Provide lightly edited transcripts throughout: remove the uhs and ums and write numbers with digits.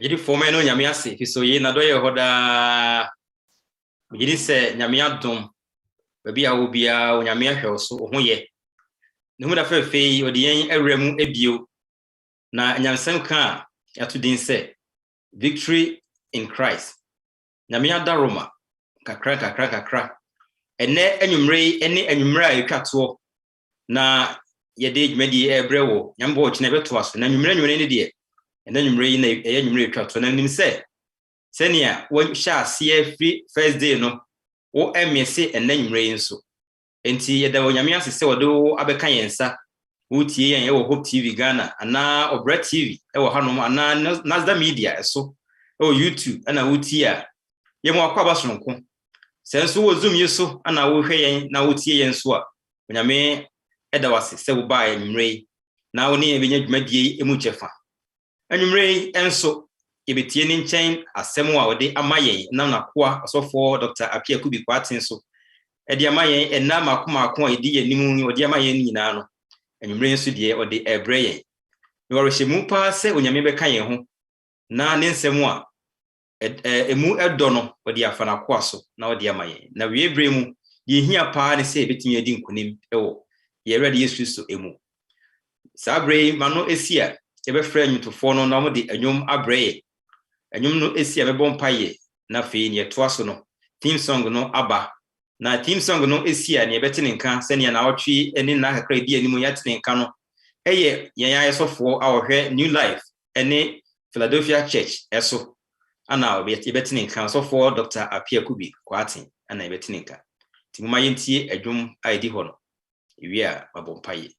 Yidi fome no nyame ase fi so ye na do ye hoda yidi se nyame adom babi a wo bia nyame ahwe so ho ye ne hu da fefe odi yen awremu ebio na nyansem ka ato din se victory in Christ nyame adaroma kakra ene anwumre ene anwumre a etwato na yede dwumadi ebrewo nyambo chine beto aso na anwumre ne de ene anwumre yi na anwumre etwato na nim se senia wo sha se free first day no wo emese ene anwumre yi nso enti yeda wo nyame asese wodo abeka yensa wo tie yen wo Hope TV Ghana ana Obra TV wo hanom ana Nasda Media eso wo YouTube ana wo tie a yemo akwaba sonko senso wo zoom yeso ana wo hwe yen na wo tie yen so a nyame eda wase se wo ba anwumre na wo ne ebenya dwumadie emu chefa anwumre enso yebetie ni nchen asem a wo de amayen na nakoa asofo Dr. Appiah Kwarteng so edi amayen enna makoma edi yenimu odi amayen nyina no anwumre enso de odi ebre yen no worehemu pa se onyame beka yen ho na ne nsem a emu edo no odi afana koa so na odi amayen na we ebremu ye hia pa ne se betimi edi nkunim ewo ye ready Yesu so emu sabre mano esia ebe frɛ nwutofo no na mo de anwum abrɛ anwum no esia mebɔ mpaye na fe ne to aso no theme song no aba na theme song no esia ne ebete ne nka sɛ ne na otwe ene na kakra di animu yate ne nka no eye yɛn ayesofo a wɔhwɛ New Life ene Philadelphia Church eso ana ebete ne nka sofo Dr. Appiah Kwarteng ana ebete ne nka timuma yentie adwum a edi hɔ no wi a mabɔ mpaye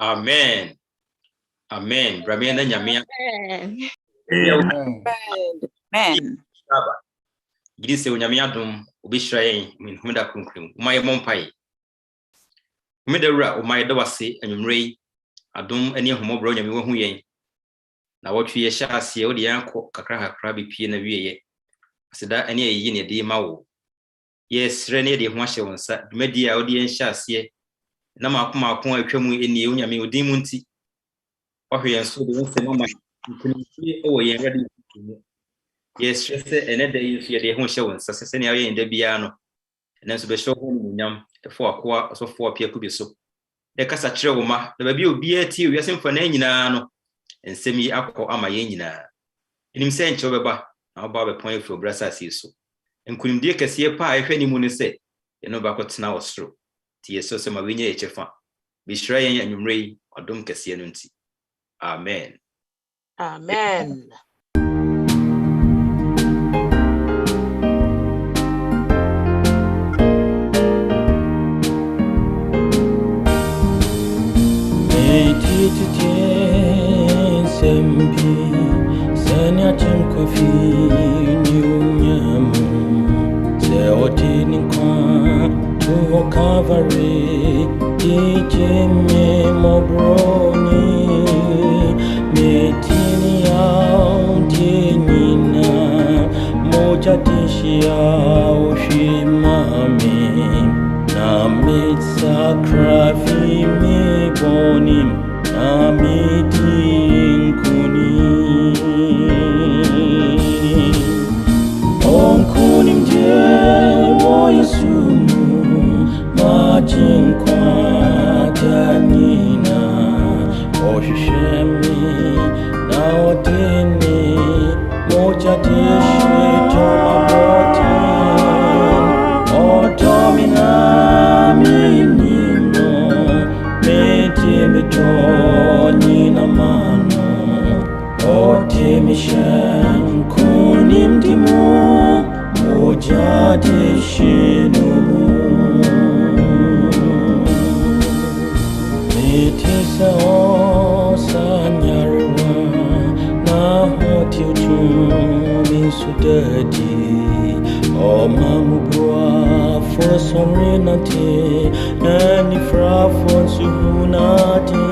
Amen. Amen. Bramiya na nyamia. Amen. Gidi se onyamia dum obishira yen minhumda krunkrum. Umaye mompai. Umedawura umaye dawase anwumrei adum ani ahomobro nyame wahu yen. Na wotwe ye hyase odi yanko kakra bepie na wieye. Aseda ani ayi ne de mawo. Yesre ne de ho ahye wonsa. Dumadi a odi yen hyase na makoma atwamu eni onyame odin mu nti. Ohwe yen so de wonse mama nkunimfie o yen ready. Yes, ene da yi de ho hye wonsa se ne ayen da bia no. Ene so be hye ho nyam efo akoa so fo apia kubi so. De kasa kire wo ma na ba bi obi ati wiase mfa na nyina no. Ensem yi akọ ama yen nyina. Enim se nche obeba na oba be pon efo brasa si so. Nkunimdie kase pa ehwe ni mu ne se eno ba ko tena osro. Ti yeso se ma wenye echefa. Bi hira yen anwumrei odom kase no nti. Amen. Amen. Sempi sanya chimkofi nyunyamu se otini kwa to Calvary dijeme mobroni metini au tinina moja tishia ushimami na mitsakrafi mibonim Amitin kuni onkunim je mo Yesumu majin kwa tanina oshemi na oteni moja tishi tomabotin otomina minino metimi na mano otimishan kunimtimo moja tishinumu metisa osanyarwa na hoti utumi sudadi o mamubwa fosorenate nani frafon suhunate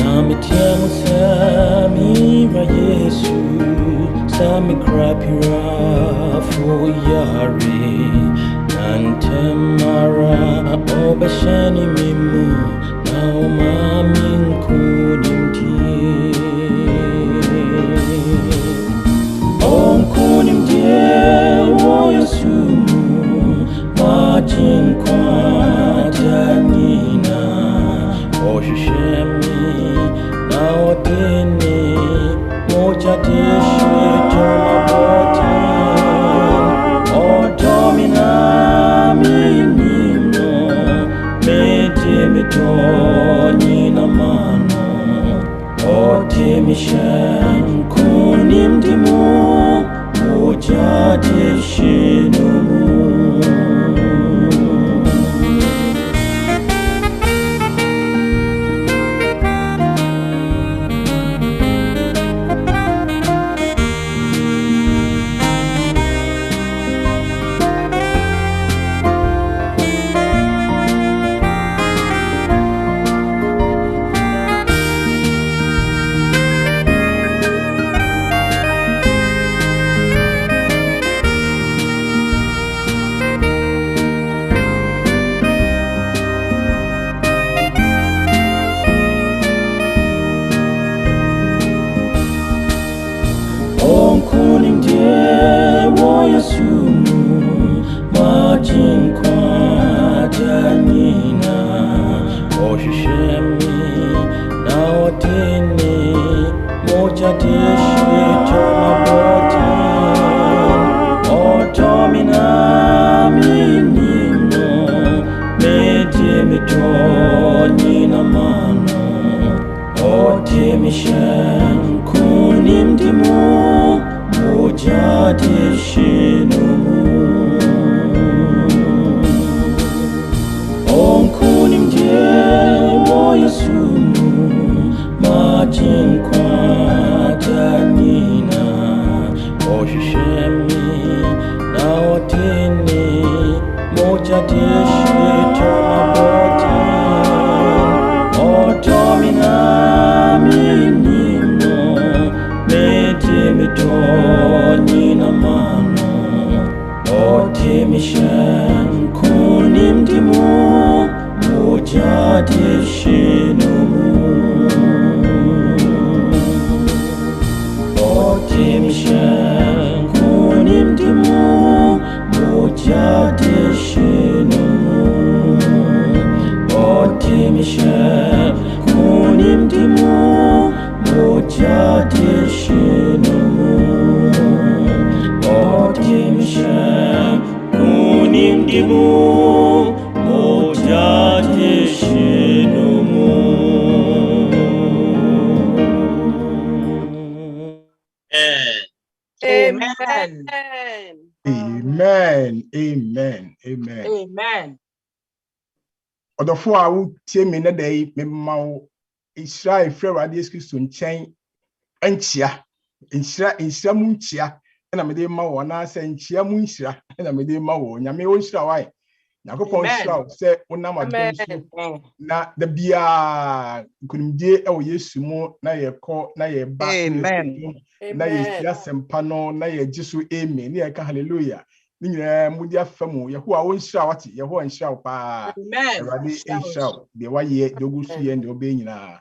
Namitiamu samira Yesu sami krapira fuyari nantemara obashani mimu na umamin kunimti kunimti wo Yesumu majin kwa tanina oshemi na otene moja tishi tomabote minimo mede mitoni na mano oti mishan kunim dimo mojade shinumu Amen. Amen. Amen. Amen. Amen. Odofo a wo tie me na dai me ma Israel frɛ wade Yesu Kristo nkyɛn ankyia nhyira mu nkyia na me de ma wo na sɛ nkyia mu nhyira na me de ma wo nyame wo nhyira wai Yakopɔn nhyira sɛ wonam adom so na da bia nkunimdie ɛwɔ Yesu mu na yɛkɔ na yɛba na yɛsia sempa no na yɛgye so amen na yɛka hallelujah ni nyina mudi afamu Yehowa wo nhyira wate Yehowa nhyira wo pa Awurade nhyira wo de wayɛ de ogusu yɛ de obe nyina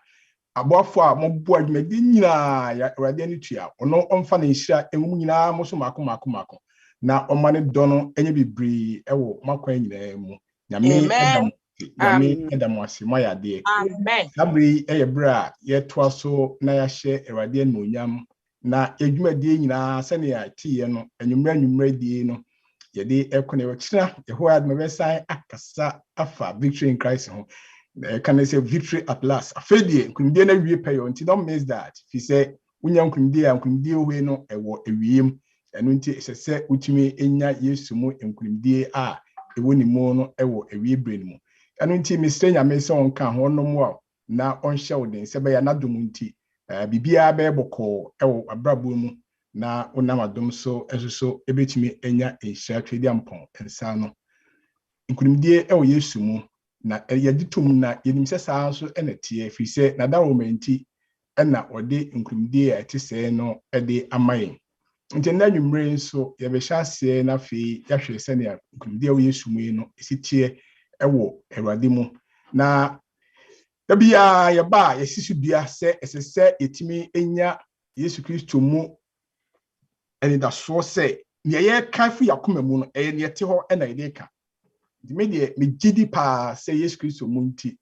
aboafo a mobo adwumadi nyina Awurade ani tua ɔno ɔmfa ne nhyira enwum nyina mo so mako na ɔma ne dɔ no enye bibiri ɛwɔ makwan nyina mu nyame edam ase mayade sabri ɛyɛ bra yɛtoa so na yɛhyɛ Awurade animonyam na edwumadi nyina sɛ ne yɛtie no anwumra die no yɛde ɛkɔne wɔkyerɛ Yehowa admɛbɛsan akasa afa victory in Christ ho can I say victory at last afedie nkunimdie na wie pɛ yɔ nti don't miss that fi sɛ wonya nkunimdie we no ɛwɔ ewiem ɛno nti sɛ utumi enya Yesu mu nkunimdie a ɛwɔ ne mu no ɛwɔ ewie brain mu ɛno nti Mr. Nyame sɛ ɔnka ho no mu a na ɔnhyɛ wo den sɛ bɛyɛ n'adom nti bibia bɛbɔkɔ ɛwɔ abrabɔ mu na wonam adom so ɛsoso ebetumi enya nhyira twedi ampɔn nsa no nkunimdie ɛwɔ Yesu mu na yɛde tum na yɛnim sɛ saa so ɛna tie fi sɛ na da romanti ɛna ɔde nkunimdie a ɛte sɛ no ɛde ama yɛn nti na nwumre nso yɛbɛhyɛ ase na afei yɛhwɛ sɛ ne nkunimdie ɛwɔ Yesu mu no esitie ɛwɔ Awurade mu na da bia yɛba yɛsisu bia sɛ ɛsɛ yɛtumi enya Yesu Kristo mu ɛne da so sɛ ne yɛka fi yakoma mu no ɛyɛ ne yɛte hɔ ɛna yɛde ka me de me gidi pa say Yesu Kristo mu nti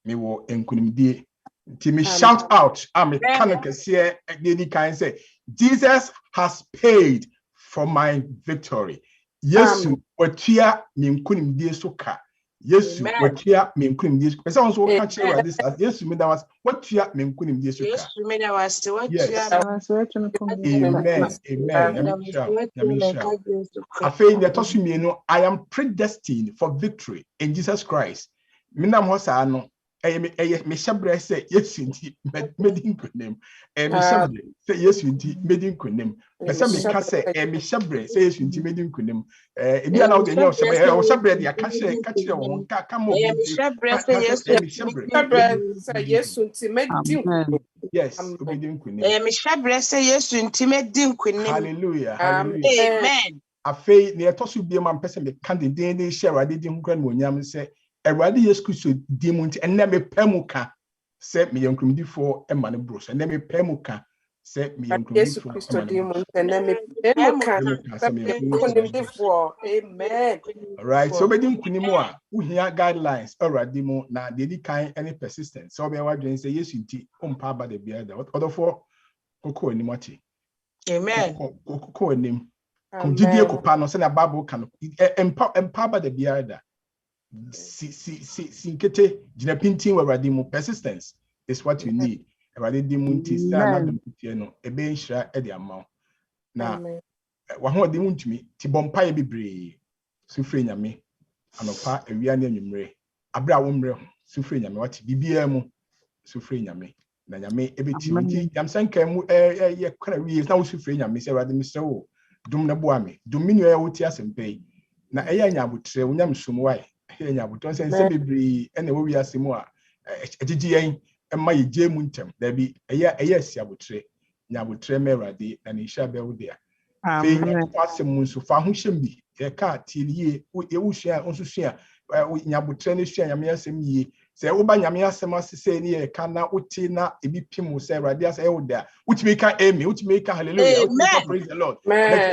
me wo enkunimdie nti me shout out me kan kese dey kan say Jesus has paid for my victory. Yesu watua me nkonimdie so ka. Yesu watua me nkonimdie so. Pesa wonso ka kire Awurade sa. Yesu me da was watua me nkonimdie so ka. Yesu me da was Yes. Amen. Afei ne to so mienu, I am predestined for victory in Jesus Christ. Minam ho sa no me shabre say Yesu nti medin konem. Me shabre say Yesu nti medin konem. Pesa me ka say me shabre say Yesu nti medin konem. Ebi ana wo de nya o shabre de aka kire wo ka mo bi. Me shabre say Yesu nti medin konem. Yes, obedient kunim. Me shabre say Yesu nti medin konem. Hallelujah. Amen. Afei ne to so biem am pese me kan den den share Awurade di nkran mo nyam se Awurade Yesu Kristo di mu nti enne me pamu ka se me yankrumdifo e ma ne bro so enne me pamu ka se me yankrumdifo Yesu Kristo di mu nti enne me pamu ka se me yankrumdifo. Amen. All right, so obedient kunim a wo hia guidelines Awurade mu na de di kan any persistence so be wadwen se Yesu nti ompa ba de bia da odofo kokko anim ati. Amen. Kokko anim. Kumjidie kupa no se na Bible kan empa ba de bia da. Si nkete jina pintin wa Awurade mu persistence is what you need. Awurade di mu nti sa na dum kutie no ebe nhira e de amaw. Na wa ho de mu ntumi ti bompa ye bebre. Sufre nyame anopa awia ne anwumre abra wo mre sufre nyame wati bibia mu sufre nyame na nyame ebeti nti yamsanka mu ye kra wi na wo sufre nyame se Awurade misre wo dum na bo ame dum minu ya woti asempei na eya nyabotre wo nyam sumwai eya nyabotre se bebre ene wo wi asemu a ejiji yen emma ye je mu ntem da bi eya siabotre nyabotre me Awurade na ne hia be wo dia amen pasem mu so fa ho hyem bi ka tilie ye wuhia onso hia nyabotre ne hia nyame asem yie se wo ba nyame asem asese ne ye ka na uti na ebi pim se Awurade asa wo da utimi ka amen utimi ka hallelujah utimi ka praise the Lord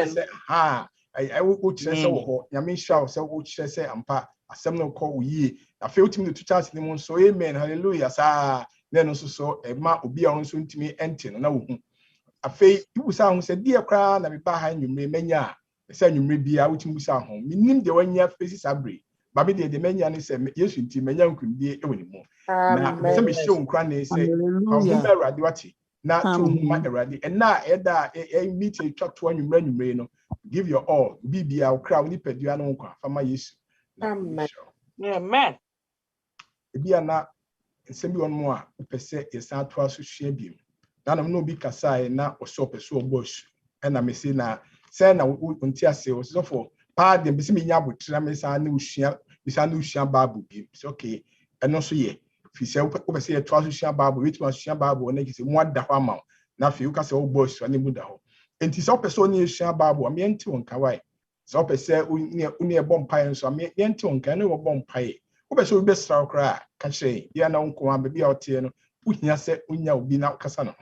say ha I wo kire se wo ho nyame hia se wo kire se ampa asem no ko wo yie afi utimi no tuchas ne mu so amen hallelujah sa ne no so e ma obi a onso ntimi ente no na wo hu afei busa ho se die kra na me ba ha nwumre menya se nwumre bia wutim busa ho minim de wanya fesi sabre ba me de menya ne se Yesu nti menya nkumdie e woni mu na se me hye nkra ne se ahuma Awurade wati na to huma Awurade na eda meet e twato nwumre no give your all bibia okra oni padua no nkwa fama Yesu amen amen bia na nsembi won mo a pese yesa to aso hwea biem na no bi kasai na oso peso obosh na me se na se na unti ase o so for pa de be se me nya botra me sa na uhia babu bi so okay eno so ye fi se wo pese ye to aso hwea babu wit ma hwea babu na kise mo ada ho ama na fi wo kase wo bosh na mu da ho enti so pese oni hwea babu am ye nti won kawai so pese uni e bom pae nso am ye nti won kan no bom pae wo pese wo be sra okra ka kire ya na nko am be bia ote no uhia se unya obi na kasa no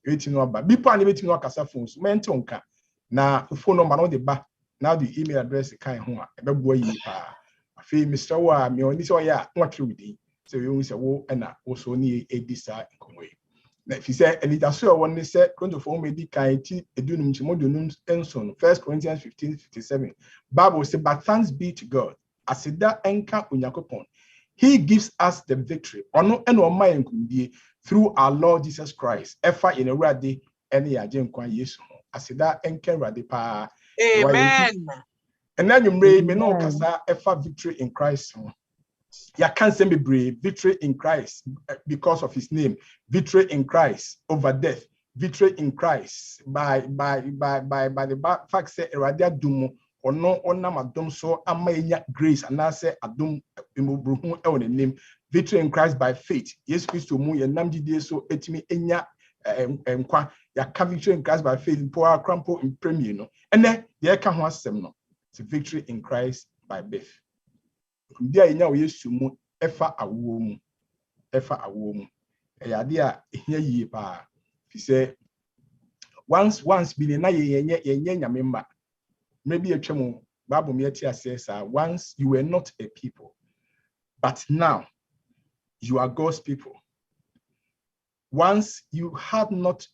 eti no ba bipa na beti no akasa phone so mento nka na phone number no de ba na the email address kan ho a ebebo yi pa afi Mr. Wa me oni so ya nwatwe wudi so you say wo na wo so ni edisa nkomwe na fi say elida so won ni say going to form medical ti edunum chi modunum enson 1 Corinthians 15:57 Bible say but thanks be to God asida enka Onyankopon he gives us the victory ono eno ma yankumdie through our Lord Jesus Christ efa in Awurade ene ya jenkwa Yesu asida enka Awurade pa amen and then you may no kasa efa victory in Christ ya can say be victory in Christ because of his name victory in Christ over death victory in Christ by the fact say Awurade adumo ono onam adom so amanya grace and I say adom imobruhu e won name victory in Christ by faith yes Christo mu ye nam gidie so etimi enya nkwa ya ka victory in Christ by faith power crampo in premier no ene ye ka ho asem no it's victory in Christ by birth dia enya wo Yesu mu efa awo mu e ya de a ehia yie pa fi say once bi na ye nyame mma maybe a chemo Bible me says once you were not a people but now you are God's people. Once you had not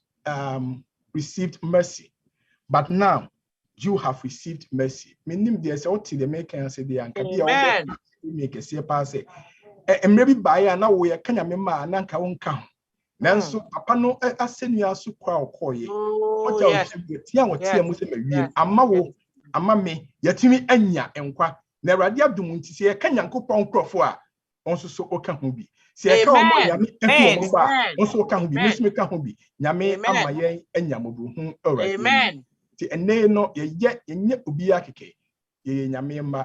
received mercy but now you have received mercy. Meaning there's what the maker and say the anchor make a see pass it. And maybe by an hour, I can't remember an anchor won't count. Nanso, papa no asenu aso kwa okoye. What else? Ama me yatimi anya enkwa. Na Awurade adom nti se ka Nyankopɔn nkrofo a onso so oka ho bi. Se ka omo nyame ehu ba onso oka ho bi, mesumi ka ho bi. Nyame ama yen anya mobruhu Awurade. Amen. Ti ene no ye obi akeke. Ye nyame ma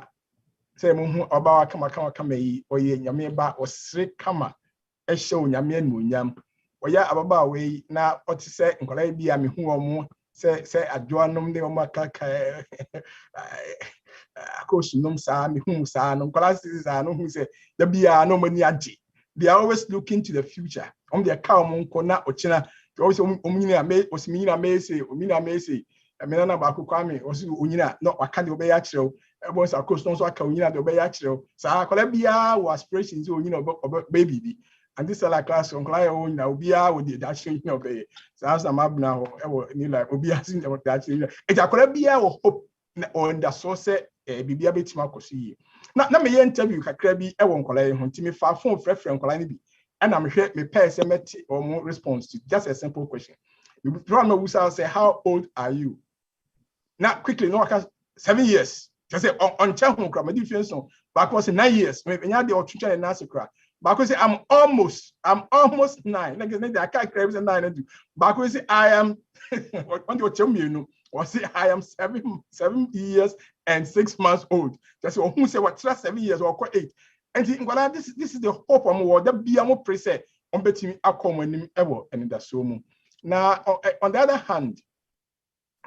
se mo hu oba wa kama yi oye nyame ba osre kama ehye onyame anuonyam. Oya ababa we na otise nkola bi a me hu omo se adwoanom de omo akaka akosunum sa me hu sa no nkola sa no hu se da bia no mani age. They are always looking to the future. They ka omo nko na ochina always omnyina me osiminyina me say omina me say me na ba akokwa me osi onyina no waka de obeya kirew ebo sa akosun so aka onyina de obeya kirew sa akola bia wo aspirations onyina baby bi. And this is like class on client own now be with the actually obey. So as I'm up now, like obias in the actually it's a colabia or hope on the source bibia bit makosi. Now me interview kakrabi e won kola ho ntimi fa phone frefre kola ni bi and I'm here me pay SMS or more response to just a simple question. You probably will say how old are you? Now quickly no 7 years. Just say on channel kra me difference so back was 9 years. Me nya de otwetwa na sekra. Because I'm almost 9. Like I can't crave 9. Because I am what you tell me, you know, or say I am 7 years and 6 months old. Just who say what 7 years or 8. And this is the hope of more that be a more preset on betting a common ever and that's so. Now on the other hand,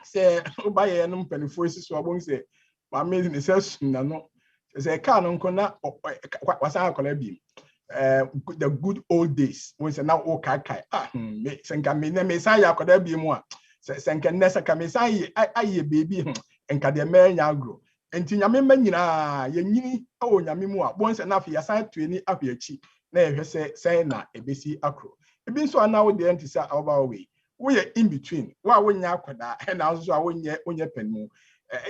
say by a number penny voices so I won't say my maiden is no. Say canon conna was our colleague. The good old days when now o kai senka me na mesaya koda bi mu a senka nesa ka mesaya aye baby enka de me nya agro enti nyame ma nyina ye nyini o nyame mu a bon se na afia san tuani ahweachi na ye hwese sen na ebesi akro ebi nso ana wo de enti sa oba we we in between wa wonya akoda na nso a wonye panimu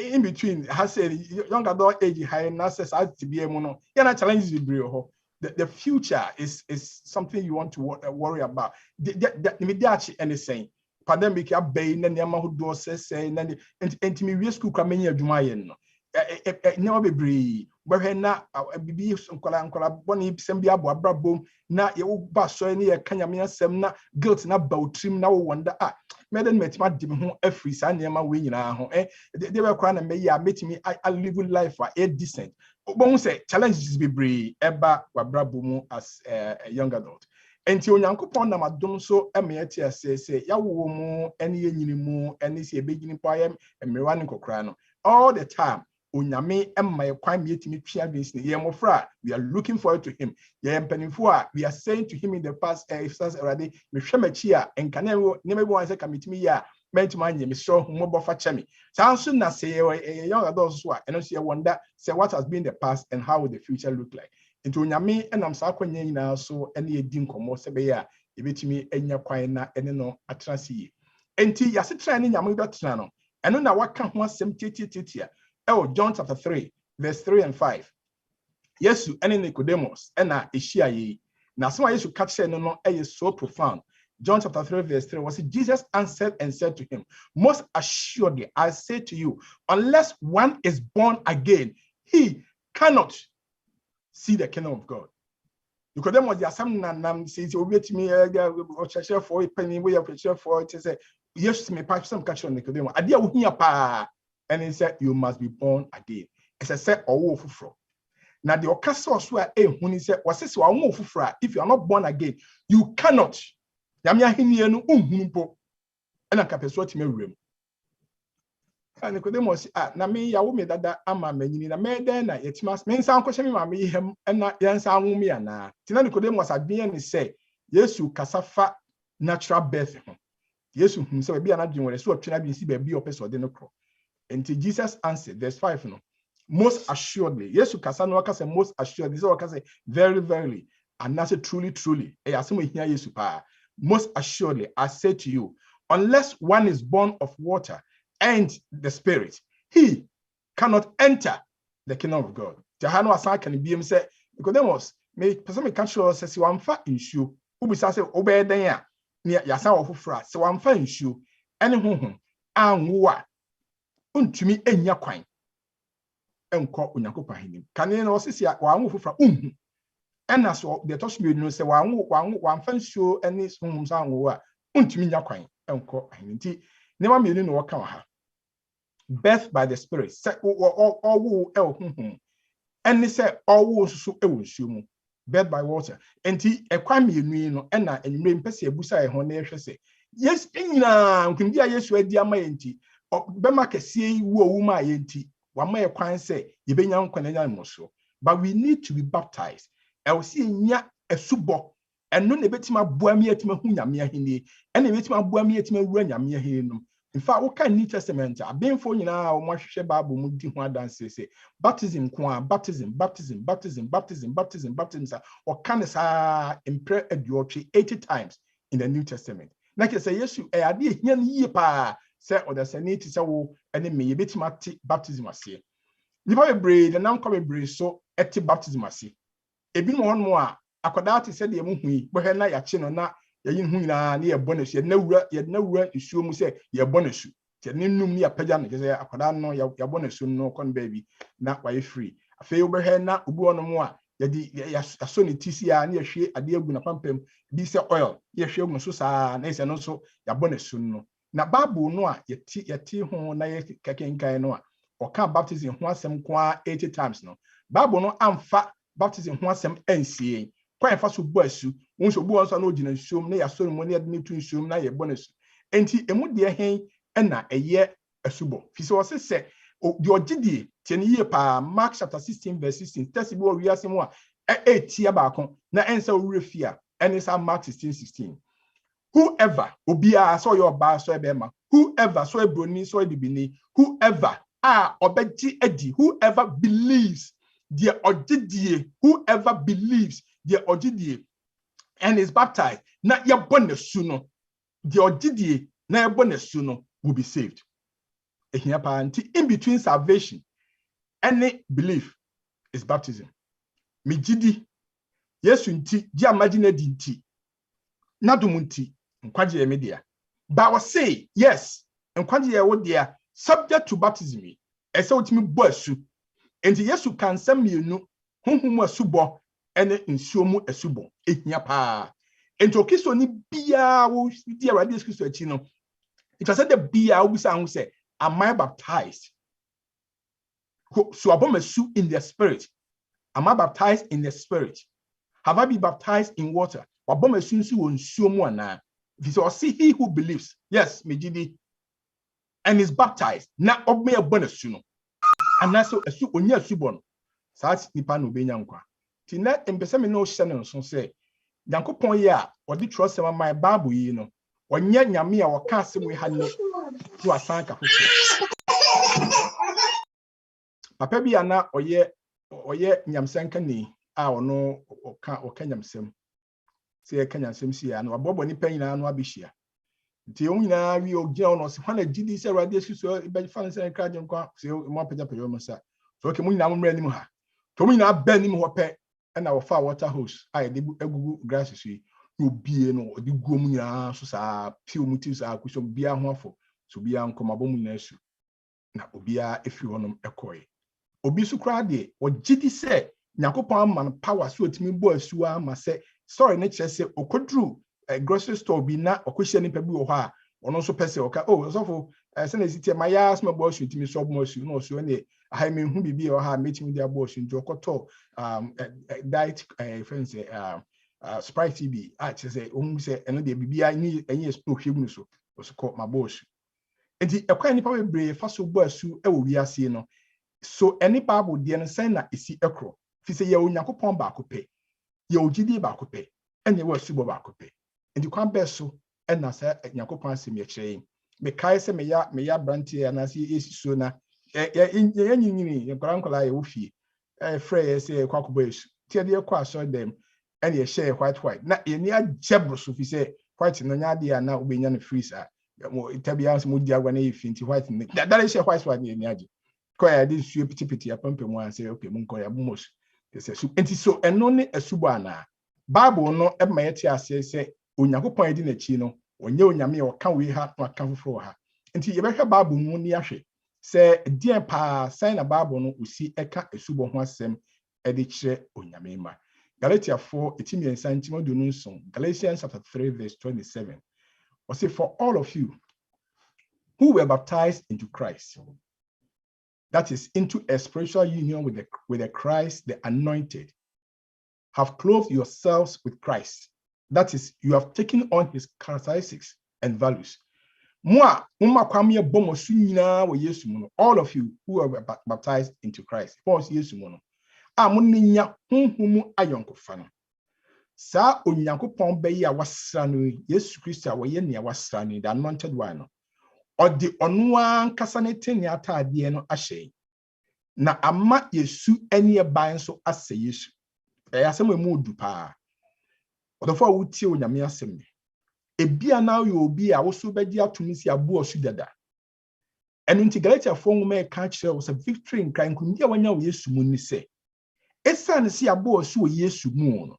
in between has said young adult age high na se sa tibie mu no ya na challenges be brio ho. The future is something you want to worry about. The immediate anything. Pandemic ya bay na niama ho do say na enti me school kwa menya adwuma ye no. Never be bree. But na bibi nkola boni sem bia bo abrabom na ye wo ba so ne ye kanya me asem na guilt na bautrim na wo wonder meden metima di me ho afri sa niama we nyina ho they were kwa na me ya metimi I live life a decent. Bon say challenges be bree eba wabrabom as a young adult. Enti onyankopon na madom so emeti say ya wo mu ene ye nyini mu ene se ebegini po ayem emrewa ne kokra no all the time. Onyame emma kwan mietimi twia dwins ne ye mofra we are looking forward to him ye mpanimfo a we are saying to him in the past if says already me hwemachi a enkane wo ne mebi wan say kamitimi ya mentima anye me so humobo fa chemi sanso na say young adults so a eno say wonder say what has been the past and how will the future look like into onyame enam sa kwanya nyina so ene edi nkomo se be ya ebetimi enya kwan na ene no atrasi enti yase tra ne nyame betena no eno na waka ho asem tititia. Oh, John chapter 3, verse 3 and 5. Yesu ene Nicodemus ena eshia ye. Na so Yesu catch no is so profound. John chapter 3, verse 3 was Jesus answered and said to him, most assuredly I say to you, unless one is born again, he cannot see the kingdom of God. Nicodemus ya sam nam says obetimi o church for penny we of church for it say yes me patch some catch on Nicodemus. Adia wo hia pa. And he said, you must be born again. As I said, oh, fufro. Now the occasion swear, when he said, was this one fufra? If you are not born again, you cannot. Yamia hinienu humpo. And I capeswat me room. And Nicodemus, na me ya wumi dada ama menini na me den na yetimas me nsan kwhye me ma me hem na yensan wumi ana. Tina Nicodemus adwen ne say, Yesu kasafa natural birth. Yesu hu say be anadwen wore so otwena bi si ba bi opeso de no kro. Until Jesus answered, verse 5, no. Most assuredly, yes, you can say most assuredly. So I can say very, very, and I say truly, truly. Most assuredly, I say to you, unless one is born of water and the spirit, he cannot enter the kingdom of God. Jahano asan can be him say Nicodemus may person can show us say one fa in shoe who be say obey den near yasa ofufra say one fa in shoe any honhom anwo a untumi enya kwan enko onyakopa hinim kan ne no sisi wa anwo ofufra ena so the touch me no say wa fa in shoe any honhom sa anwo a untumi nya kwan enko hinim ti ne ma me ni no waka ha birth by the spirit say owo honhom and say all so ewusumu birth by water enti ekwa mienu no na enwere mpese ebusa e ho na ehwe se yes nyina nkundi a Yesu adi ama yenti bema kese wu owu ma yenti wa ma ekwan se yebenya nkwana nya moso but we need to be baptized elsi nya esubo eno na betima boami atima hu nyame ahini ena betima boami atima wura nyame ahini no. In fact, what kind New Testament? I've been for you now. Bible mudi ho adanse say baptism, baptism. Or can say in prayer 80 times in the New Testament. Like I say, yes, you adi here ye pa say or the need to say wo enemy ye bit mati baptism ase. Nipa bebre the nam come bebre so eti baptism ase. Ebi no one more akoda said the emu hui bo he na ya che no na yayin hu na ye bonus ye na wura isuo mu se ye bonus te ne num ni apagya no se akoda no ya bonus no kon baby na why free afei wo be na obi ono mu a ye di aso ne tisi a na ye hwe ade agu na pampam bi se oil ye hwe agu so saa na ese no so ya bonus no na Bible no a ye ti ho na ye kekenkan no a o ka baptism ho asem kwa 80 times no Bible no amfa baptism ho asem ansie kwa fa so bo asu won so bo so na ogina nsuom na ya so no ne ne tu nsuom na ye bonus enti emu de hen na eye asubo fi so se the ogidie tie ne ye pa Mark chapter 16 verse 16 tesi bo wi asem a etia ba kon na ensa orefia ene sa Mark 16:16 whoever obia so your ba so ebema whoever so ebroni so edibini whoever obeji edi whoever believes the ogidie whoever believes the ogidie and is baptized na ye bonesu no the ogidie na ye bonesu no will be saved. In between salvation and belief is baptism. Mijidi Yesu nti di imagine di nti na dumunti nkwaje ye media but I say yes nkwaje ye wo dia subject to baptism ese otimi bo asu enti Yesu kan sam mienu honhom asubo ene nsuomu asubo ehia pa enti okiso ni bia wo di awade Kristo achi no it was said the bia wo bisa hu say am I baptized so abomasu in the spirit am I baptized in the spirit have I been baptized in water abomasu nsu wo nsuomu ana if you see he who believes yes mejidi and is baptized na obme abonasu no anaso asu onya asubo no sa nipa no benya nkwa ti na empese me no hye no so se Yankopon ye a odi trust am my Bible yi no onya nyame a woka asem we ha ne to asan ka fofu papa bi ana oye nyamsenka ni a ono oka nyamsem se ka nyamsem si ya no abobo ni panyina anu abehia nti o nyina wi ogina ono se hwana gidi se radio susu be fan se kra je nkwa se mo pagya payo mo sa so ke mo nyina mo mra ni mo ha to mo nyina ba ni mo hope na wo fa water hose ai de agugu grass so no bie no odi guom nyina so sa pio muti sa akuso bia ho afo so bia nkomabo mu nyina su na obia efi honom ekoi obi su kra de o gidi se Yakopon man power so otimi bo asu ama se sorry na kire se okodru grocery store bi na okohye ni pabi wo ha ono so pese oka oh so se na zitie ma ya asma bo asu timi so bo asu no so ne ha me hu bibi wo ha metimi dia bo asu njo koto diet friends Sprite TB kire se ohun se eno de bibia ni enye so hwegu so so ko ma bo asu enti ekwan nipa bebre fa so bo asu e wo wiase no so any Bible de no sen na esi ekro fi se ye Onyankopon ba kope ye ogidi ba kope ene wa subo ba kope enti kwan be so ena sa Onyankopon asem ye kire me kai se me ya brantie na se esi so na ye nyinyi ye nkora ye wo fie frey ye se kwakobo esu tie de kwa so dem ene ye share white na ye ni ajebro so fi se white no nya de na obenya no freezer Itabians Mudiagwane finti white that is a white one in Yaji. Quite this pity a pump and say, okay, Munkoya Mumos. And so and only a subana. Bible no Matia say, Unyago point in a chino, or Yami or can we have not come for her. And you ever Babu Muniashi. Say, dear pa, sign a Bible no, we see a cat a subo one ediche Unyamima. Galatia 4, Etimian Santimo Dununson, Galatians chapter 3, verse 27. Or say, for all of you who were baptized into Christ, that is, into a spiritual union with the Christ, the anointed, have clothed yourselves with Christ. That is, you have taken on his characteristics and values. All of you who were baptized into Christ. Sa Onyankopon be ya wasrano Yesu Kristo wa ye ne wasrano the anointed one or the onwa nkasa ne atade no ahye na ama Yesu eni ban so ase Yesu asem emu du pa odofo wutie onyame asem ebia na yo obi a wo so bedi atumisi abo osu dada enu nti Galatia 4 nwoma ka kire was a victory in Christ kundia wanya wo Yesu mu ni se esane si abo osu wo Yesu mu no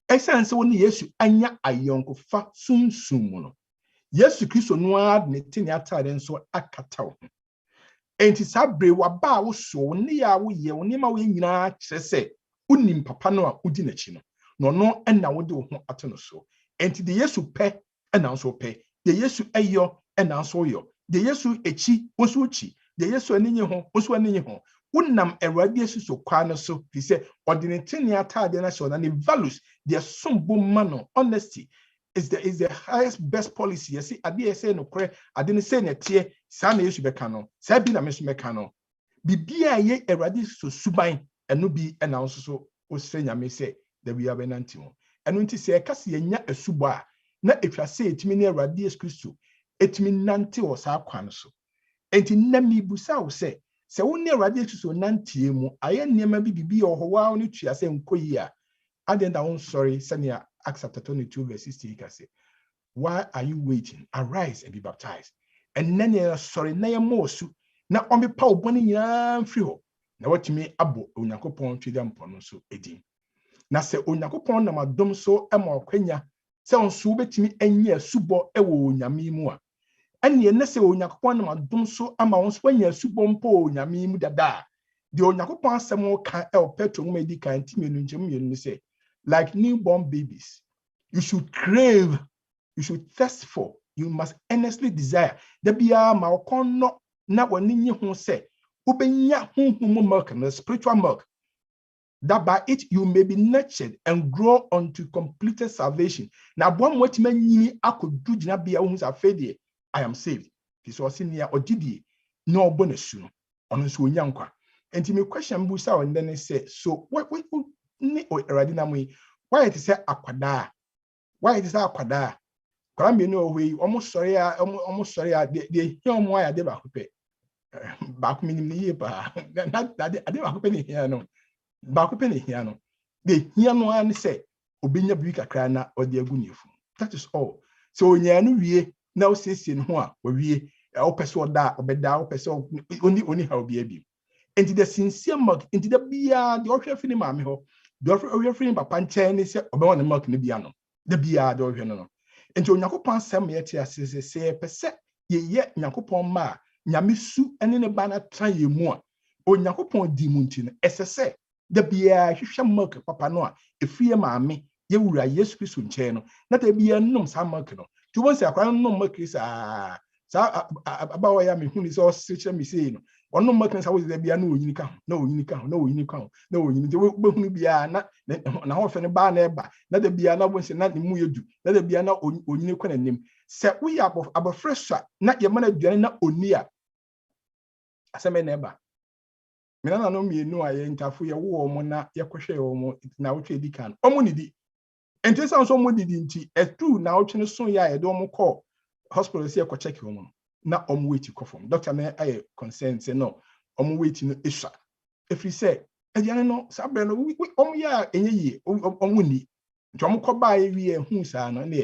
Essence woni Yesu anya ayonko fa sunsum no Yesu Kristo no ad ne tini atade nso akata wo enti sabre wa ba wo so ne ya wo ye woni ma wo nyina kire se unim papa no a udi na chi no no na wo de wo ho ato no so enti de Yesu pe na nso pe de Yesu ayo na nso yo de Yesu echi wo so chi de Yesu aninye ho wo so aninye ho Unam Eradi Yesu so kwano so he said ordinary atade na so na the values their sombo mano honesty is the highest best policy. You see ade say no kre ade ne say na tie sa na Yesu beka no sa bi na me so meka no bibia ye Eradi so suban eno bi na nso so o se nyame say da wi abenanti ho eno nti se ka se nya asubo a na etwa se etimi na Eradi Yesu Kristo etimi nante o sa kwano so enti na mi busa wo say se woni Awurade Yesu nantie mu aye niema bibibi ohowa oni tua se nkoyi a adenda won sorry senia Acts chapter 22 verse 16 ka say why are you waiting arise and be baptized and then sorry na ye mosu na ombe pa oboni nyina mfiri ho na watimi abo Onyankopɔn twede ampono so edin na se Onyankopɔn na madom so ema okwanya se onso betimi anya subo ewo onyame mu a ene ne se Onyankopɔn na madom so ama won so anya subo mpo onyame mu dada de Onyankopɔn asɛm ka Petro mu edi kan timenu nchemu ni say like newborn babies you should crave you should thirst for you must earnestly desire da bia ma okon no na woni ho se ubenya honhom milk and spiritual milk that by it you may be nurtured and grow unto completed salvation na bo mwati manyini akodu gina bia wo hu sa fede I am saved this was in here odidie no obonesu no ono so onyankwa enti me question bu sa won then say so what ni o Eradi na mu why it say akwada why it say akwada kwara me no we almost sorry de hiomo ya de ba kope ba ko minim ni ye pa na de ba kope ni hia no ba kope ni hia no de hia no an say obenya bi kakra na ode agu nefu that is all so onya no wie na o siesie no ho a wa wie o pese oda obeda o pese oni ha obi abi enti the sincere milk enti da bia de ohwe fini maame ho de ohwe fini papa nchen ni se obewo ne milk ne bia no da bia de ohwe no enti Onyankopɔn asɛm ye tie asese se pese ye Nyankopɔn ma nyame su ene ne ba na tra ye mu a Onyankopɔn di mu nti no esese da bia hwehwɛ milk papa no a efie maame ye wura Yesu Kristo nchen no na da bia nnom sa milk no ti won se akwa nnom milk sa abawa ya me huni so seche me sei no ono milk sa wo da bia na onyini ka na onyini ti wo hunu bia na ho fe ne ba na eba na da bia na bo se na mu yedu na da bia na onyini kwa nanim se wo ya abofresha na ye mana duane na oni a aseme na eba me na no mienu a ye ntafo ye wo mo na ye kohwe wo mo na wo twe di kan omo ni di enti san so mo didi nti etu na wo twe so ya ye do mo call hospital say ko check wo mo na omo wait ko from doctor na aye consent say no omo wait no esha if you say ediane no sabre no omo ya enye yi omo ni nti omo ko ba ye wie hu sa no na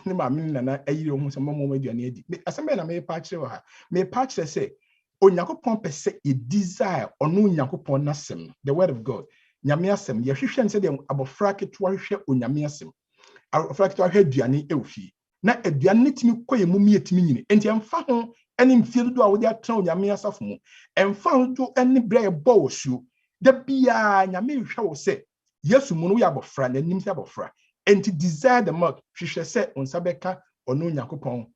ne ma me nana ayire ho se mama aduane adi asem na me pa kire ha me pa kire se Onyakopon pese e desire ono Onyakopon nasem the word of God nyame asem ye hwehwe nse de abofra ketwa hwehwe onyame asem abofra ketwa hwehwe aduane ewfi na aduane ne timi koye mu mietimi nyine enti emfa ho ene mfie do a wo de atra onyame asafo mu emfa ho do ene bre bo wo su da bia nyame hwehwe wo se Yesu mu no ya abofra na nim se abofra enti desire the milk hwehwe se onsa beka ono Onyakopon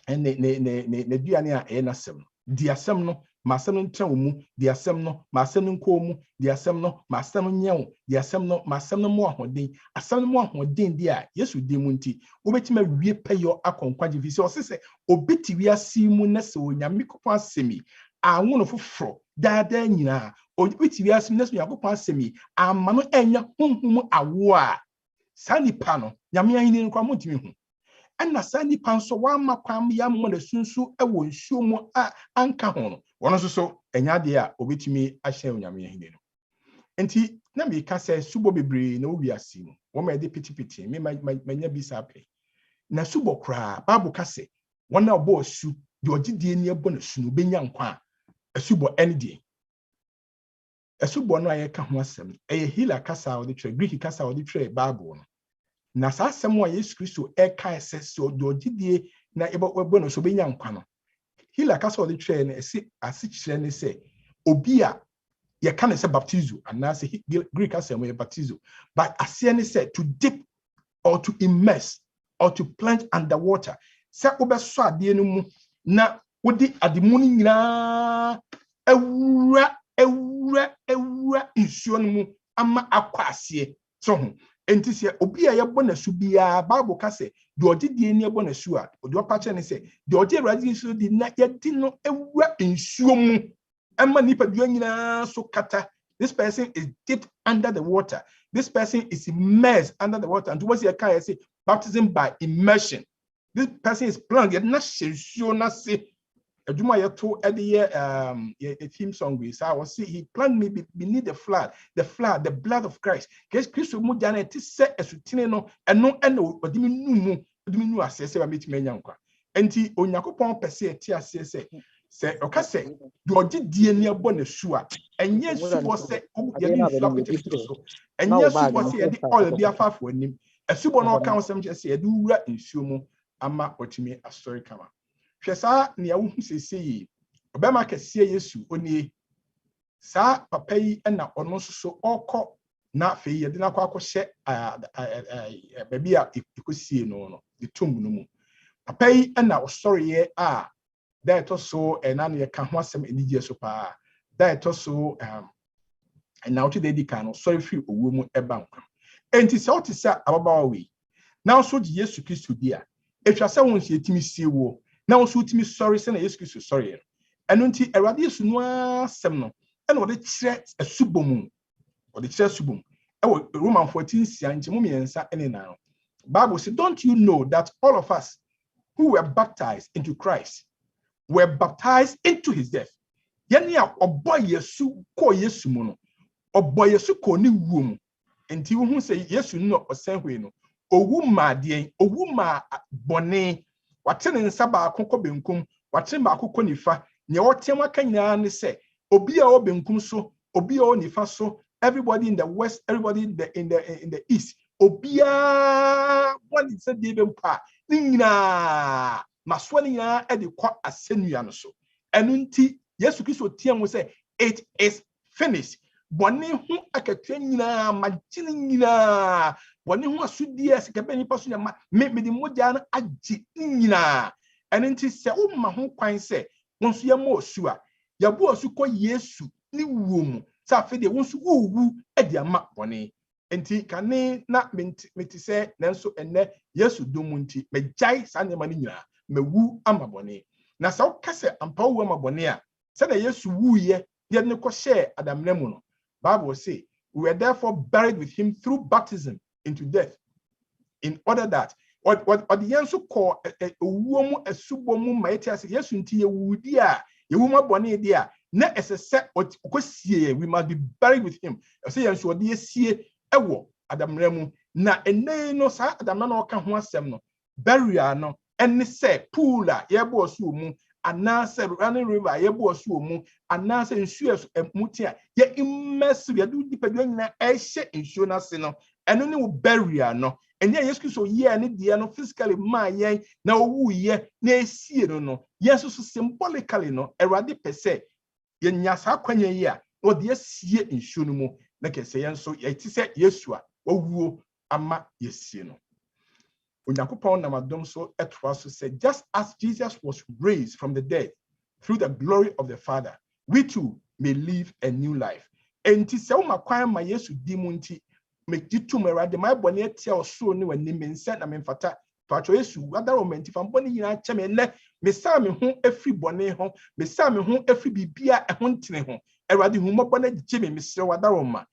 ne duane a e nasem di asem no masem no ntwa mu di asem no masem no nko mu di asem no masem no nyew di asem no masem no mo ahoden asem no mo ahoden di a Yesu di mu nti obetima wie peyo akonkwaje fi se o se obeti wi asi mu na se onyame kopon asemi anwo no foforo dada nyina obeti wi asi mu na se onyame kopon asemi amma no enya honhum awo a sanipa no nyame ahini nkwa mo ntimi hu ana sani panso wa makwam ya mo na sunsu ewo nsuo mu a anka ho no wono so enya de a obetimi ahye onyame ahine no enti na me ka se subo bebre na obi asi no wo ma de pitipiti me manya bisa pe na subo kra bible ka se wona obo su de ogidie ni ebo na sunu benya nkwa asubo ende asubo no aye ka ho asem eye hila kasa o de tre Greek kasa o de tre bible no na sa asem wa Yesu Kristo eka esese ogidie na ebo no so benya nkwa no hila kasa o de tre na asi kire ne se obi a ye ka ne se baptizo and say Greek kasa mo baptizo but ase ne se to dip or to immerse or to plunge underwater se obeso ade no mu na wodi ademu ni nyina ewura nsuo no mu ama akwase so ho enti se obi a yebo na su bia bible ka se de ogidie ni ebo na su a odi opa che ne se de ogi eradi su di na yedi no ewura nsuo mu ama nipa duo nyina so kata. This person is dipped under the water. This person is immersed under the water. And towards the account, I say baptism by immersion. This person is plunged. You're not sure not say. Juma yato a theme song we saw was see he plunged me beneath the flood, the blood of Christ. Because Christ mu jana ti se esutine no eno odimi nu asese ba meti menya nkwa. Enti Onyankopon pese eti asese se okase do ogidie ni abo na su a enye su bo se ye ni su apete so enye su bo se ye di oil bi afafo anim esubo no ka wonsem je se ye di wura nsuo mu ama otimi asori kama hwesa ne ya wo sese yi obema kese Yesu onie sa papa yi na ono so okọ na fe ye di na kwa hye baby a ikosie no di tumbu no mu papa yi na osori ye a that also enanu ye kan ho asem enije so pa that also and now today di kan sorry free owo mu eba nkwa enti se otisa ababawa we now so di Yesu Kristo dia etwa se won se etimi sie wo now so utimi sorry se na Yesu Kristo sorry eno nti Awurade Yesu no asem no ena wo de kire asubom ewo Roman 14 sia nti mu miensa ene na Bible say don't you know that all of us who were baptized into Christ were baptized into his death. Yani a obo Yesu ko Yesu mu no. Obo Yesu ko ni wu mu. Enti wo hu se Yesu no osenhwe no. Owu ma de, owu ma bone. Wate ne nsa ba akoko benkum, wate ba akoko nifa. Ne wotem aka nyina ne se obi a obenkum so, obi a onifa so, everybody in the west, everybody in the east. Obi a what is said even pa. Nyina maswani ya edi kwa asenua no so enu nti Yesu Kristo tiam say it is finished boni hu akatwa nyina magine nyina boni hu asudi asikaba nipa so nyama me di moja na agi nyina enu nti se umma ho kwan se wonso ya mo osu a ya bo osu ko Yesu ni wuomu sa fe de wonso wuwu edi ama boni enti kane na meti se nanso enne Yesu domu nti mejai sa nyama ni nyina mewu amabone na sa okase ampawu amabone a se na Yesu wuye ye ne ko share adamnemu no Bible say we were therefore buried with him through baptism into death in order that what the yenso call owuomu asubomu maiti ase Yesu nti ye wudi a ye wu mabone de a na esese okosie we must be buried with him say yenso ode sie ewo adamnemu na ene no sa adama no ka ho asem no burial no ene se pool a yebo so mu anase running river yebo so mu anase nsuo emuti a ye immersive ye do dipadu nyina ehye nsuo na se no eno ne wo burial no ene Yesu Kristo ye ne de no physically ma yen na owu ye na esie no Yesu so symbolically no Awurade pese ye nya sa kwanya yi a o de esie nsuo no mu na kese yen so ye ti se Yesu a owuo ama yesie no Onyankopon na madom so etwa so said, just as Jesus was raised from the dead through the glory of the Father, we too may live a new life. Enti se uma kwan ma Yesu di mu nti me ditu merade my bone etia oso ne wani me nsa na me mfata pacho Yesu adaro menti fam bone nyina che me ne me sa me ho afri bone ho me sa me ho afri bibia ho ntene ho Awurade hu mo bone gye me sre wadaro ma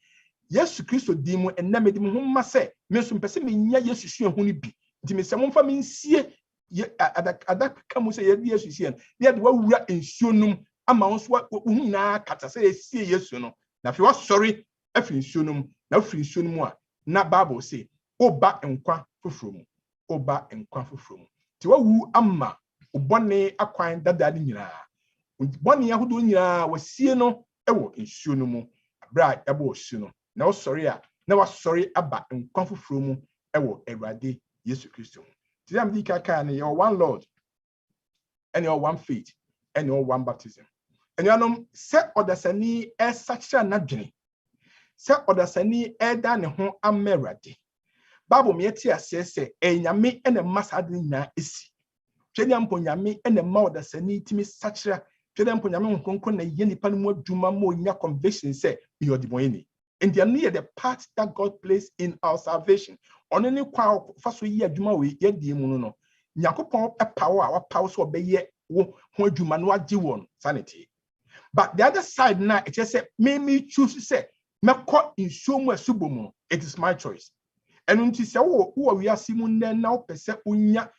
Yesu Kristo di mu enna me di mu ho ma se me so mpese me nya Yesu sua ho ni bi nti me se mo mfa me nsie adaka mu se ye di Yesu sie ne de wawura nsuo num ama wo so hu na kata se esie Yesu no na fi wa sorry afi nsuo num na afi nsuo num a na Bible say oba nkwa foforo mu oba nkwa foforo mu ti wawu ama obone akwan dada ni nyina bone yahodo nyina wasie no ewo nsuo num mu abra ebo osu no na wo sorry a na wa sorry aba nkwa foforo mu ewo Awurade Yesu Kristo. Today I'm the kaka ne your one Lord and your one faith and your one baptism. And you know se odasani esacha nadwene. Se odasani eda ne ho amerade. Bible me eti ase se enyame ene masade nyina esi. Twede ampo nyame ene ma odasani timi sachira. Twede ampo nyame nkonkon na ye nipa no mu adwuma mo nya conviction se be odimoyeni. And they are near the part that God placed in our salvation. On any kwa faso ye adwuma we ye die mu no Nyankopon power our power so obeye wo ho adwuma no agi won sanity. But the other side now it just say me choose say mekọ nsuo mu asubo mu. It is my choice. And unti se wo we asimu nne na opese onya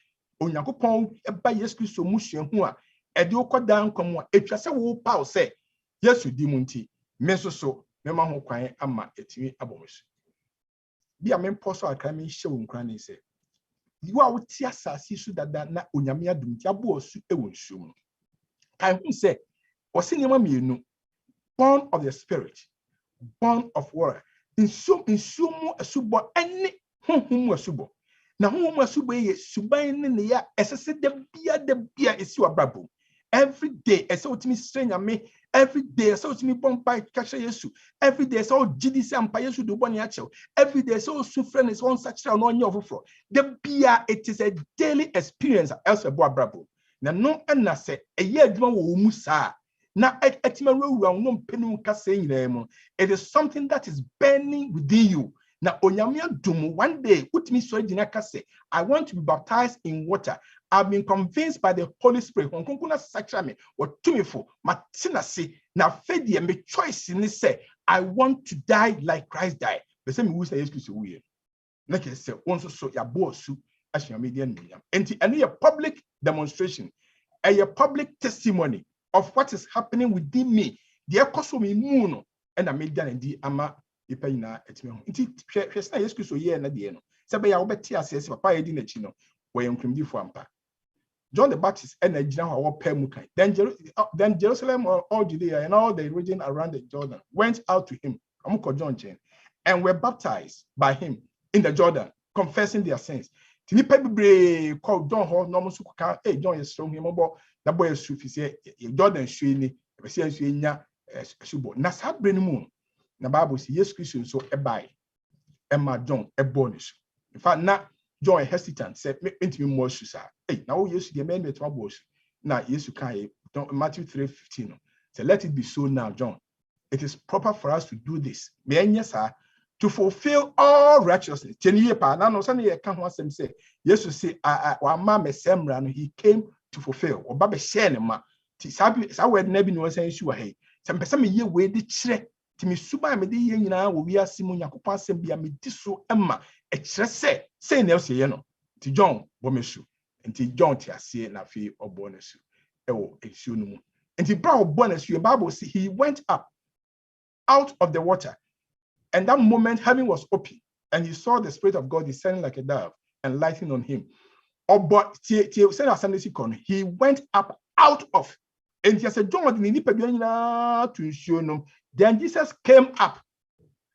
Onyankopon eba Yesu Kristo mu hwe hu a e de okoda nkom a etwa se wo paul say Yesu di mu nti me so mema ho kwan ama etimi abomusu. Bi amen poso akrami hyew nkran ni se you a wuti asasi su dada na onyame adum ti abo osu ewo nsuo mu kan hu se osinema mienu born of the spirit born of water nsuo mu asubo ene honhom mu asubo na honhom mu asubo ye suban ne ya esese de bia esi wabrabo every day ese otimi strength every day so to me bomba catch Yesu every day so GDC ampa Yesu do boni achew every day so sufren is one such no nya ofofro the bia it is a daily experience else ebo abrabo na no na se eye adwuma wo mu saa na etima rewura no mpenu kase nyina mu it is something that is burning within you na onyame adum one day utimi so gina kase I want to be baptized in water. I've been convinced by the Holy Spirit. When sacrament or to me for Martina say now fed me choice in this say I want to die like Christ died. The same we say yes we. Like I say, also so your boss as your median medium. And a public demonstration, a public testimony of what is happening within me. The ecosomi moon and a median and the ama ipena et me. Inti yes so ye na de no. Sebe ya obeti asese papa edi na chi no. We nkrimdi fo ampa. John the Baptist and then Jerusalem or all Judea and all the region around the Jordan went out to him and were baptized by him in the Jordan, confessing their sins. Tinipe called John Hall, normal suka, hey, John is strong him about the boy is Sufi, Jordan Shini, Shubo, Nasa Brenimoon. The Bible says, yes, Christian, so a buy, Emma John, a bonus. In fact, not John hesitant said, "Make me more shoes." Hey, now yes, the man made trouble. Now yes, you can. Matthew 3:15. So let it be so now, John. It is proper for us to do this. Yes, sir, to fulfill all righteousness. Say yes, say, he came to fulfill. Or Baba Shenema. Sabi, never know saying sure. Hey, some person ye way the chre. Timi suba me de ye nyina wo wi asimu Nyankopon asem bia me di so emma e kire say na ose ye no ti John bo mesu enti John ti ase na fi obo na su e wo esu no mu enti bra obo na su Bible say he went up out of the water and that moment heaven was open and he saw the Spirit of God descending like a dove and lighting on him. He went up out of, and he said, then Jesus came up.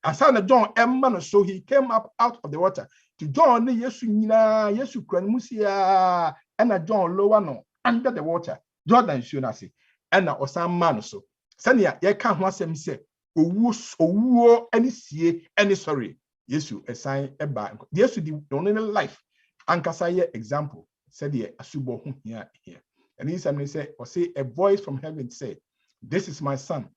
And son John Emma, so he came up out of the water to John Yesu Kramusia and John Lowano under the water. Jordan Shunasi and Osam Manoso. Sania, ye can't want them say, oh, any see, any sorry. Yesu, a sign a bank. Yesu, the only life. Ankasaya example, said ye, a subo here. And he said, or say, a voice from heaven said, this is my son,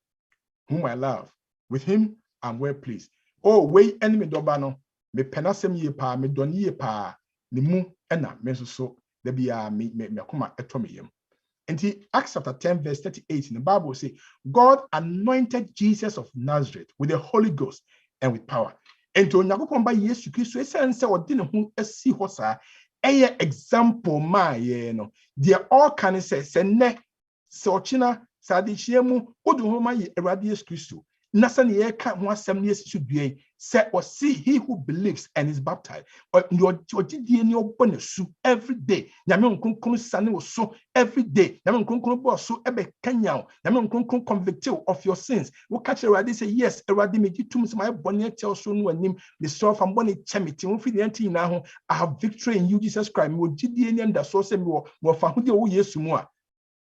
whom I love. With him, I'm well pleased. Oh, way enemy dobano, me penasem ye pa, me don ye pa, ni mu ena, me so, there be me akuma etomiyem. And he Acts chapter 10, verse 38 in the Bible say, God anointed Jesus of Nazareth with the Holy Ghost and with power. And to Nyakopon ba Yesu Kristo esense odine hu esi ho sa eye example ma ye no. They all can say ne se ochina sa de chiemu odu ho ma ye Awurade Yesu Kristo. Nasa ne ye ka ho asem ne esi due say or see he who believes and is baptized or your gidie ne obone su every day. Nyame nkonkon sane wo so every day. Nyame nkonkon bo so ebe kanyaw. Nyame nkonkon convict you of your sins. Wo catch Awurade say yes, Awurade me gitum say my bone tell so no anim the so from bone chemiti wo fi the na ho. I have victory in you Jesus Christ. Me wo gidie ne nda so say me wo fa ho de wo Yesu mu a.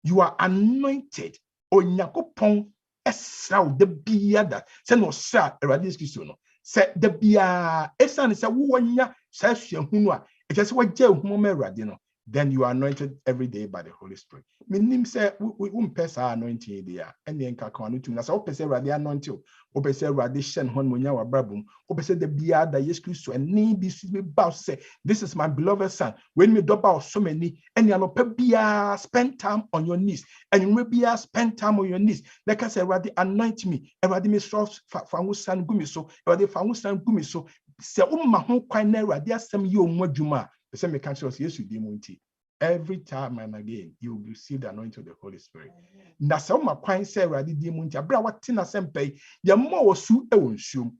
You are anointed. Onyakopon esraw de biada. Say no sir Awurade Kristo no. Say the bia esan say wo nya sa hunu a it is what je hu ma Awurade no, then you are anointed every day by the Holy Spirit. Meaning say we pesa anointing there and then ka kan no na say wo pesa Awurade anointing wo pesa Awurade shen hon monya wa brabum wo pesa the bia da Jesus Christ and ni bi su me bow say this is my beloved son when me doba so many and you no bia spend time on your knees and you bia spend time on your knees like I say Awurade anoint me Awurade me so fa wo san gumi so Awurade fa wo san gumi so se umma ho kwan na Awurade asem ye omu adwuma say me can show Yesu di munti. Every time and again, you will receive the anointing of the Holy Spirit. Na se umma kwan say Awurade di munti abra wate na sempe ye mo osu e wonsuom.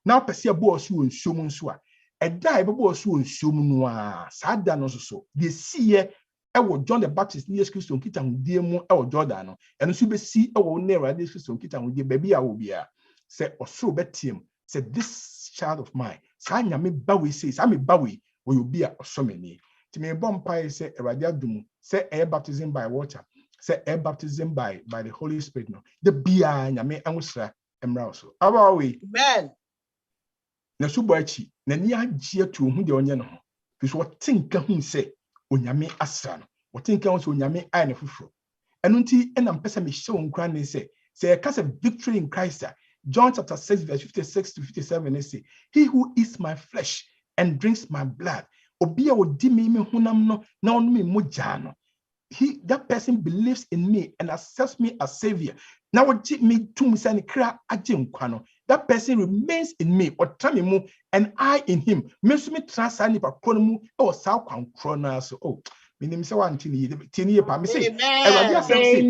Na pese abo osu wonsuom nso a eda e bo osu wonsuom no a sada no so de siye e wo John the Baptist ni Jesus Christ nkita hudie mu e wo Jordan no eno so be si e wo ne Awurade Jesus Christ nkita hudie baby a wo bia say osoro betiem say this child of mine sa nyame bawe say sa me bawe wo you be a osomani ti me bompai say Awurade adum say air baptism by water say air baptism by the Holy Spirit no the bia nyame enwosra emra so abawe Amen. Na subachi na ni agye to hu de onye no ho because what think hu say onyame asra no what think hu say onyame ai na fufuro eno nti ena mpesa me hye onkran ne say a case of victory in Christ. John chapter 6 verse 56 to 57 they say he who eats my flesh and drinks my blood obi a odi me hunam no na onu me mogya no that person believes in me and accepts me as savior. Now what me to me say kra agye nkwa no that person remains in me or tell me and I in him. Me so me transfer ni pa kono mu e wo sa kwan kro na so oh minim se wan tini pa me say amen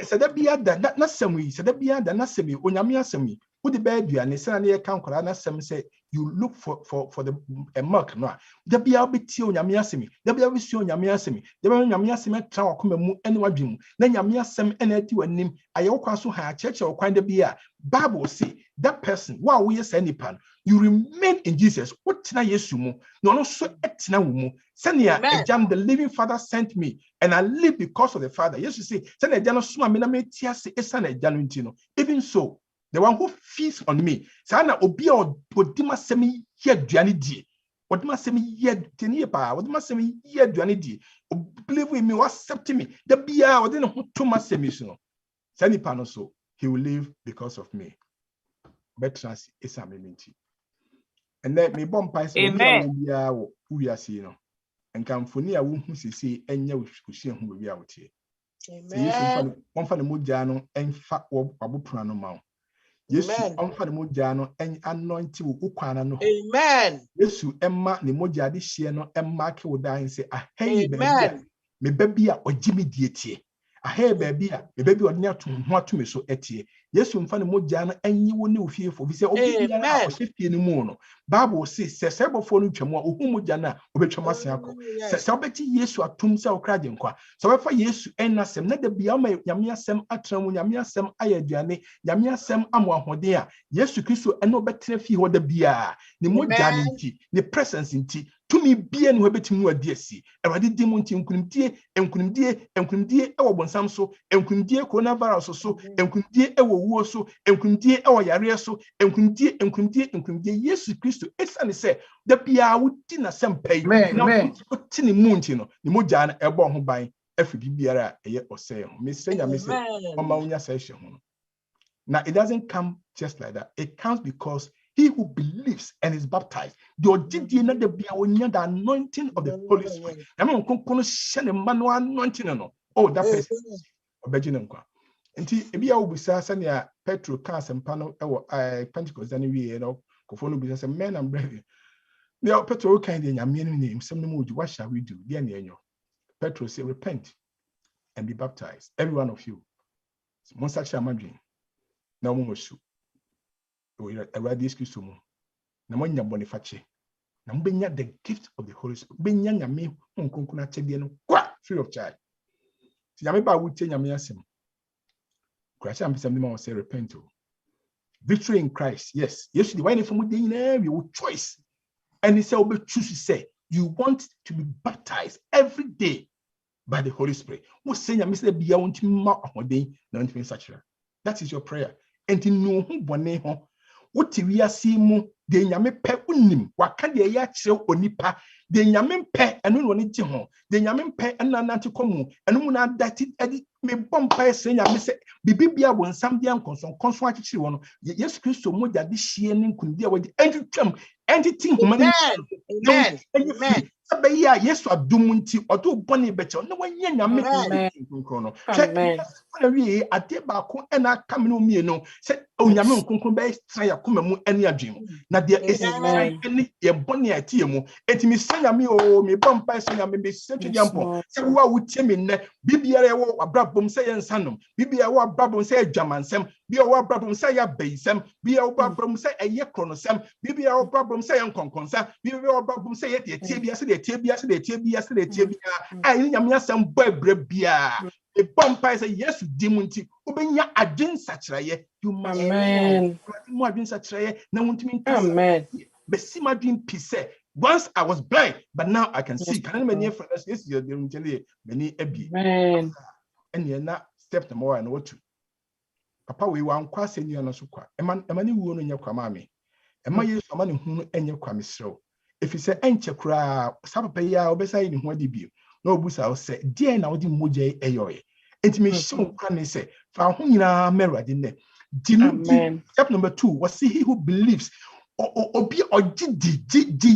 se da bia da na semi se da bia da na semi onyame asemi wo de ba aduane se na ye kan kwara na semi say you look for the milk no da bia obeti onyame asemi da bia bisi onyame asemi da bia onyame asemi tra wakoma mu ene wadwemu na nyame asemi ene ati wanim aye wo kwa so ha cheche wo kwan da bia Bible say that person wa wo yes anipa you remain in Jesus what na Yesu mu no no so etina wo mu senia ejam the living Father sent me and I live because of the Father. Jesus say senia ejam no suma me na me tiase esa na ejam no ntino even so the one who feeds on me sana obi a odima semi ye aduane die odima semi ye tenie pa odima semi ye aduane die believe in me accept me the bia odina ho to ma semi so sani pa no so he will live because of me. Betrans is a minty. And let me bomb pies and we are seeing. And come for near whom see and you see who will be out here. Amen. One for the Mujano and fat or Babu Prano Mount. Yes, on for the Mujano and anointing Ukwana no. Amen. Yes, you Emma, the Moja this year no and Mark will die and say, hey, me baby or Jimmy deity. ahe baby a baby ordinary to ho atumi so etie yesu mfa ne mogya na anyi wo ne ofiefo bi se obi bia na ohefie ne mu no bible say se sebofo no twam a ohu mogya na obetwam ase akọ se obeti yesu atum se okraje nkwa so befa yesu enasem na da bia ma nyame asem atram nyame asem ayaduane nyame asem amo ahode a yesu kristo ene obetre fie ho da bia ne mogya ne nti ne presence nti tumi bia ne ho betimu adi asi awade di mu nti nkunimdie ewo bonsam so nkunimdie coronavirus so nkunimdie ewo wuo so nkunimdie ewo yare so nkunimdie yesu kristo esane se da bia wudi na sempai na wuti ne mu nti no ne mogya na ebo ho ban afidi biara eye ose ho mesenya mese oma unya session ho now it doesn't come just like that. It comes because he who believes and is baptized, the anointing of the Holy Spirit. Oh, that person. Nti ebi a obisa sania Petro ka sempano ewo Pentecost ani wie no kofo no bisa se men and brethren. Now Petro kan de nyame no name sem no mu what shall we do? Dear enyo. Petro say repent and be baptized, every one of you. Monsa chamadwin. Na mo su o Awurade Kristo mu na mo nya boniface na mo benya the gift of the Holy Spirit benya nyame nkonkon achede no kwa free of charge ti nyame ba wutie nyame asem kwasha ambisam dem say repent. Victory in Christ, yes the wine from the your choice and he say we choose say you want to be baptized every day by the Holy Spirit. Wo say nyame say bia wonti ma ahoden na wonti sachira. That is your prayer. And in no bone ho what we are seeing de nyame pe unim waka de ya kire onipa de nyame pe eno no ne je ho de nyame pe enanante komu eno mu na dati edi me bompa ese nyame se bibibia wonsam de ankonson konson akikire wono Yesu Kristo mogya de hie ne nkundi a wadi entwam entity human. Amen. Abaya Yesu adum nti odo bone beche no wanya nyame nkonkron no wi ade ba ko ena kameno mie no se onyame nkonkron be tra yakoma mu ene adwem na de esai ene ye bone atie mu etimi sanyame o me bompa sanyame be setwampo se wo a wutie me ne bibiare wo abrabom se ye nsanom bibia wo abrabom se adwamansem bia wo abrabom se ya beisem bia wo abrabom se eye kronosem bibia wo abrabom se ye nkonkonsa bibia wo abrabom se ye tie bia se ai nyame asem bo bia e bompa say yes dimunti obenya adwen sakyraye you must mo adwen sakyraye na wontimi amen besima dream peace. Once I was blind but now I can see. Can many friends yes you dey many abi amen and you na step number 1 what to papa we wan kwa senu na so kwa emani wuo no nya kwa mame ema yesu amane hu enye kwa mesrew if you say enche kura sapapa ya obesa ni ho ade bio na obusa o say die na odi mogya eyoye entime hyew kwa ne say fa ho nyina merade ne di step number 2 was see he who believes obi ogidi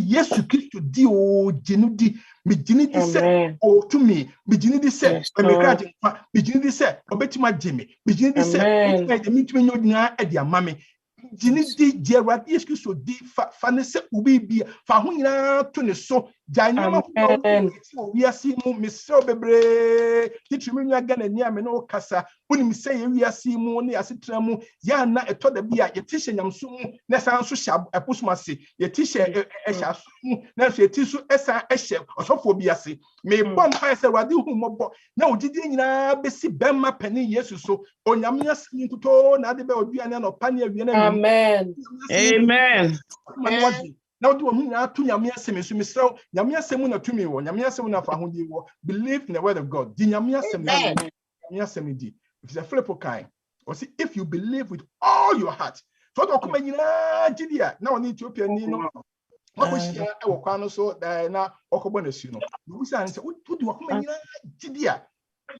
Yesu Kristo di o jinu di me jini di say o to me jini di say me kraje fa me jini di say obetima jeme me jini di say o me mitime nyodina e di amame jini di Awurade Yesu Kristo di fa ne se ubi bia fa ho nyina to ne so janyama ho wi asi mu misro bebre titimi nya gana ni ame no kasa unim se ye wi asi mu ne asetra mu ya na eto da bia ye tishe nyamso mu na san so sha eposumase ye tishe ehya so mu na so ye tisu esa ehye osofo bi ase me bom pa se Awurade hu mobo na odidi nyina besi bemma pani Yesu so onyame asi ntuto na de be oduane na opane awie na amen now do we have to nyame asem so misraw nyame asem na tumi wo nyame asem na fa hodi wo believe in the word of God di nyame asem na nyame asem di if it's a flip kind or see if you believe with all your heart so to come nyina gidia na on Ethiopia ni no wakoshia e wo kwa no so na okobo na su no we say say wo di wakoma nyina gidia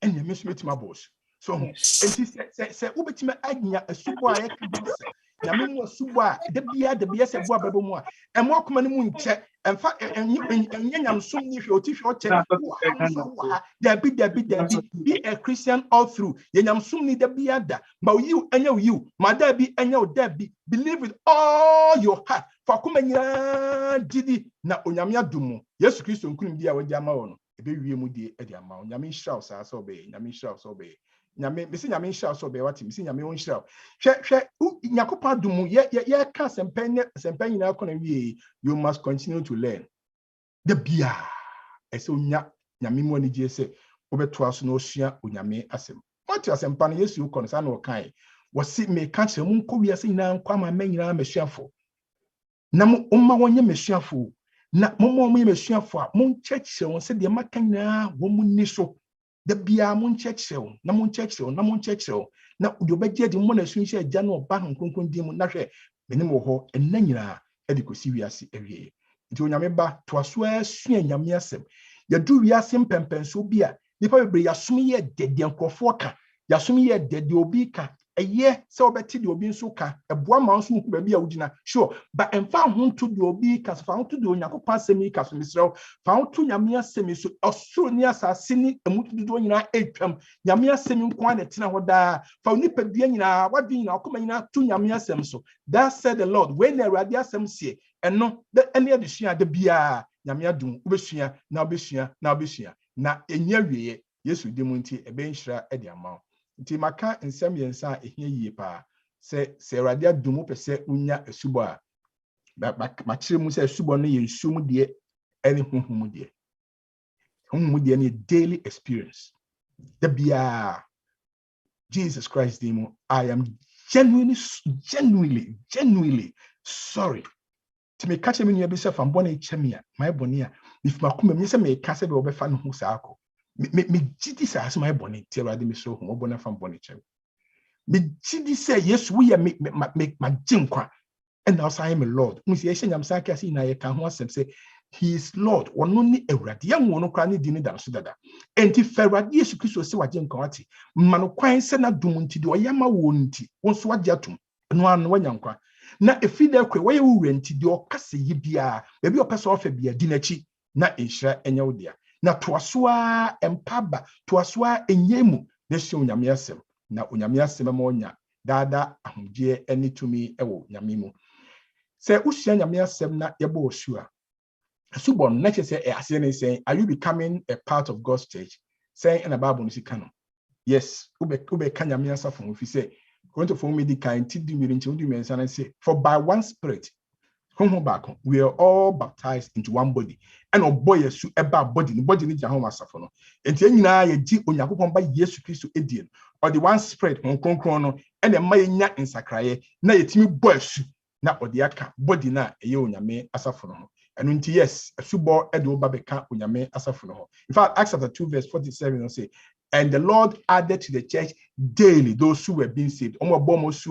enya me so metima boss so enti se ubetima anya asubo a yakabasa nyame mu asubo a de bia se bo ababo mu a emo akoma ne mu nche emfa enya nyamsom ni hwe otifwe oche dabi be a Christian all through ye nyamsom ni de bia da but you ma dabi enya dabi believe with all your heart for akoma nyina gidi na onyame adumu Yesu Kristo nkunim dia wadi ama wo no ebe wie mu die e di ama nyame nhyira sa so be nyame nhyira so be nyame bisi nyame nhyira so be wati bisi nyame nhyira hwe nyakopa dumu ye ka sempa nyina akona wie you must continue to learn the bia ese onya nyame mu ani je se obeto aso na osua onyame asem wati asempa na Yesu ukọ sa na okan wasi me ka kire mu nkọ wiase nyina nkwa ma manyina mesuafo na mo umma wonye mesuafo na mo mesuafo a mo church won se de maka nyina wo mu ni so da bia mo church na mo church na de obeje de mo na sunhye agya na oba nkronkron di mu na hwe menim wo ho enna nyina e de kosi wiase awie nti onyame ba to aso asua nyame asem ya du wiase mpempenso bia nipa bebre yasom ye dede nkrofo ka yasom ye dede obi ka eye se obeti de obi nso ka eboa ma nso ku ba bia wugina sure ba emfa ho to de obi ka fa ho to de onyakopa asemi ka so misrew fa ho to nyame asemi so osoro ni asase ni emutu do nyina etwam nyame asemi nko na tena ho da fa nipa bia nyina wadwi nyina akoma nyina to nyame asem so that said the Lord when the radio asem sie eno the any adesua de bia nyame adum obesua na enya wiye Yesu de munti ebe nhyira e de ama nti maka nsem yensa ehia yie pa se radio adum pese unya asubo a ma kire mu se asubo no ye nsum de ene honhom de ne daily experience the bia Jesus Christ demo I am genuinely sorry to me catch me you be self am born echemia my bonia if makuma me say me ka se be obefa no hu sa akọ me gidi sa as my boni ti awade me so hu obona fa born echem me gidi say yes we me jinkwa and now say me Lord me say nyam sa ka say na ye ka ho asem say he is Lord ono ni awrade yan wono kra ni di ni dan so dada enti ferade Yesu Kristo se waje nkan ati mano kwan se na dum nti de oyama wo nti wonso waje atum no an wanyankwa na efide kwe waye wure nti de okase yibia bebi opese ofa bia di nachi na enhira enya wodia na toasoa empaba toasoa enyemu na hye onyame asem na onyame asem ma onya dada ahomdie eni tumi ewo nyame mu se usia nyame asem na yebo osua asubon na chese ase ne say are you becoming a part of God's church say in the Bible no sikano yes ube ka nyame asafo ofi say going to form medical and TD meeting and say, for by one spirit, we are all baptized into one body. And oh boy, yes, you about body, the body needs your home as a phone. And then you deep on your by Jesus Christ Edian, or the one spirit, chrono, and a maya in Sacrae, na a timmy bush, not or the aka, body na a yonya me as a phone. And until yes, a subo edo babeka unya me as a phone. In fact, Acts chapter 2, verse 47 will say, and the Lord added to the church daily those who were being saved. Those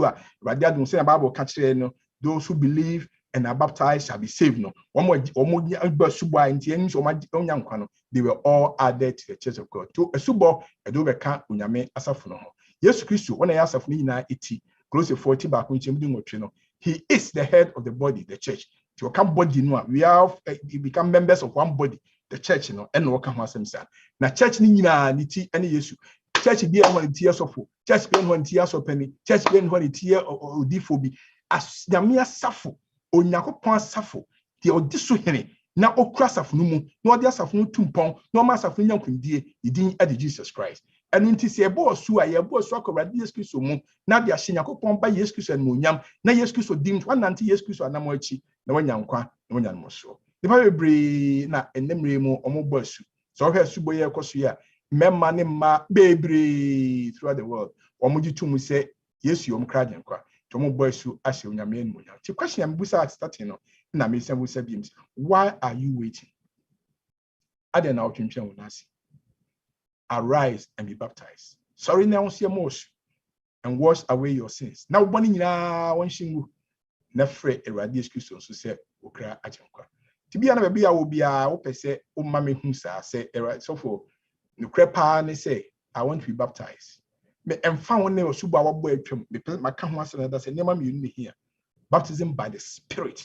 who believe and are baptized shall be saved. No, they were all added to the church of God. To a subo, a dobeka unyame asafuno. Yes, Christ, when I ask of me now, close to 40 back when he is the head of the body, the church. To come body, we have become members of one body. The church, and work on himself. Now, church nina niti any issue. Church be one tears of church be one tears of penny, church be one tear or defobi. As the mere suffer, or Nakopon suffer, the odisuhene, now o crass of numu, no others of no tumpong, no mass of young dear, you didn't add Jesus Christ. And when tis a boss who I have boss rock of Yes Christ, now they are Shinakopon by Yes Christ and Munyam, now Yes Christ deemed 1 anti Yes Christ and Namochi, no one young qua, no one more so. The Bible na enemre mu omo bosu so hwe suboye kosoya memma ne ma bebre throughout the world omo jitum se Yesu yom krajen kwa to omo bosu ahye onyame enu nya. The question am busa at starting no na me sem busa bims, why are you waiting? Ade na otwentwen wonasi. Arise and be baptized. Sorry na onse mosh and wash away your sins. Now boni nyina won shingu na frɛ Awurade Yesu Kristo so se okra ajenkwa. Tibia na baby a wo bia wo pese o ma me hu sa se so for no crepa ne say I want to be baptized. Me emfa won ne osubo awabo atwam me maka ho asena da se nema me yunu here. Baptism by the Spirit.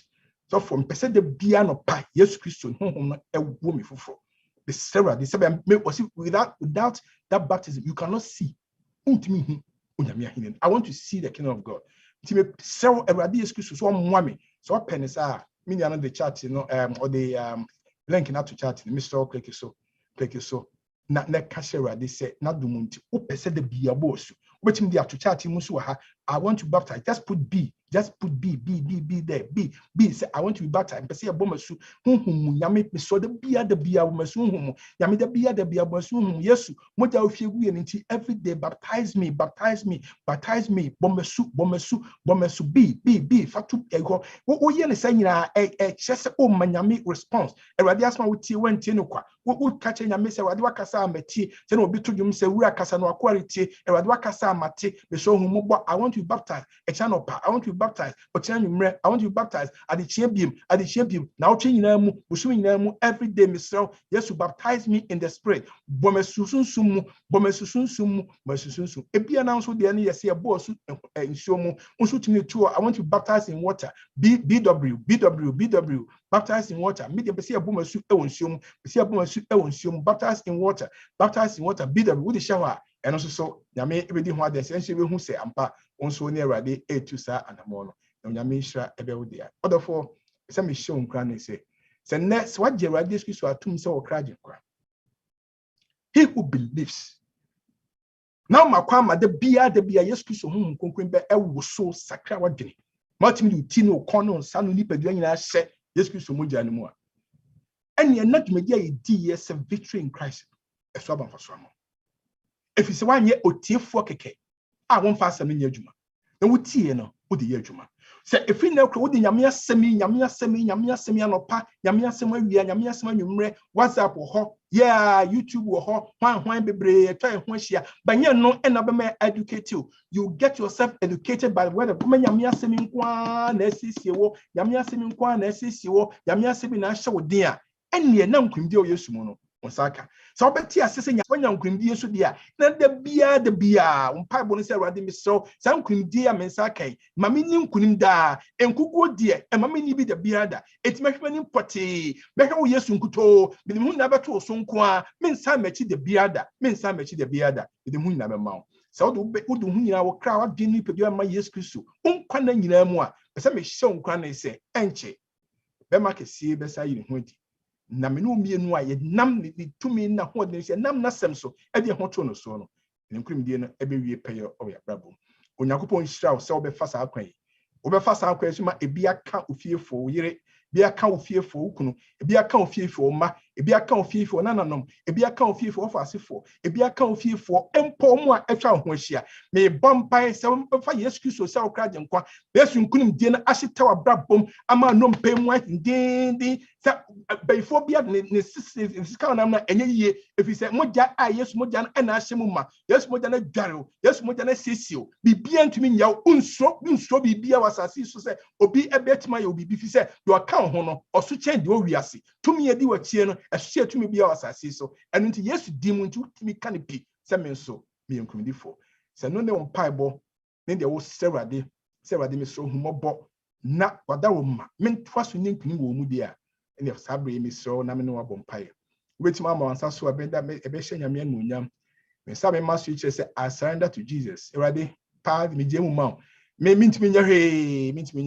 So for pese de bia no pa Yesu Kristo honhom no ewo me foforo. The Sarah the say me without that baptism you cannot see. Untimi hu onyame ahene. I want to see the kingdom of God. Timi sew Awurade Yesu Kristo so mo me so penisa mini the chat or the link not to chat Mr. Click so peke so na kashe Awurade se na dumunti o pese de bia bosu wetin dey atochati musu ha I want to baptize just put B there B say I want to be baptized pese e bomasu hunhum nyame so de bia bomasu hunhum nyame de bia bomasu hunhum Yesu moja ofiegu ye nti every day baptize me bomasu B fatu ego wo ye ne sanyina chese o manyame response Awurade asma wo tie wantie no kwa wo kache nyame se Awurade wakasa amati se na obi to dwum se wura kasa no akwariti Awurade wakasa amate me so hunhum I want to be baptized I want to be baptized I want to be baptized at the champion now changing every day Mr. Yes, to baptize me in the spirit bomesusunsumu ebi announce the any yes here boss in shomu unsutimi to I want to be baptized in water BW baptized in water medium be bomesu ewonsumu be bomesu ewonsumu baptized in water BW with the shower and also so nyame ebedi ho ade sense be hu se ampa onso ne Awurade etu sa anamo no nyame hira ebe wo dia odofo se me show nkra ne se next what je Awurade Kristo atum se wo kraje nkra he who believes now makwa ma de bia Yesu Kristo hu nkonkron be ewo so sakra wadwene matimi du ti no kono nsa no nipadua nyina hye Yesu Kristo mogya ne mu a ene enadwumadi ayi di yes victory in Christ eso abanfaso amo if you say wanye otiefo keke a won fa asem nya adwuma na wotie no wo de ye adwuma se efi na kro wo de nyame asem anopa nyame asem awia nyame asem anwumre WhatsApp ho yeah YouTube ho hwan bebre etwa ho hia banye no ena be ma educate you get yourself educated by the word of nyame asem nkwa na asiesie wo nyame asem nkwa na asiesie wo nyame asem na ahye wo den a ene na nkwimdi o Yesu mu no Osaka so obeti asese nya wanya nkwimdi Yesu dia na da bia mpaibo no se Awurade mi so sa nkwimdi a mensaka mame ni nkunim da enkukuo die mame ni bi da bia da etimahwema ni pote behwe wo Yesu nkuto bi hu na beto so nko a mensa machi da bia da bi hu na bema sa wo do hu nyina wo kra wa de ni pedia ma Yesu Kristo onkwa na nyina mu a pese me hye onkwa na se enche bema kesie besa yiri hu adi na me no mienu a ye nam ni tumi na ho de se nam na sem so e de ho to no so no nkurim die no e be wie peye o ya brabo Onyankopɔn hyira wo se wo be fa sa akwan so ma ebi aka ofiefo yire ebi aka ofiefo kunu ebi aka ofiefo ma ebi aka ofiefo nananom ebi aka ofiefo ofasefo ebi aka ofiefo empo mu a atwa ho ahia me bompai se fa Yesu Kristo se okraje nkwa Yesu nkunim die na ahyeta wa brabom ama no mpa mu ndindi se before bia ne sika na na enye yie efi se moja a Yesu moja na na ahye mu ma Yesu moja na dware Yesu moja na sesio bibia ntumi nyaw unso bibia wasasi so se obi ebetima ye obi fi se do aka ho no oso chen de o wiase tumi ye di wachie no ehye tumi bia wasasi so enu nti Yesu di mu nti tumi ka ne pi se me nso me yankumdifo se no ne mpaibo ne de wo Awurade me so humobo na wada wo ma mentwa so nyinkuni wo mu dia ene sabre me so na me no wabɔ mpae wetima ma wansa so abenda ebe hye nyame anuonyam me sabe ma so iche se I surrender to Jesus Awurade pa me je mu ma me mintimi nya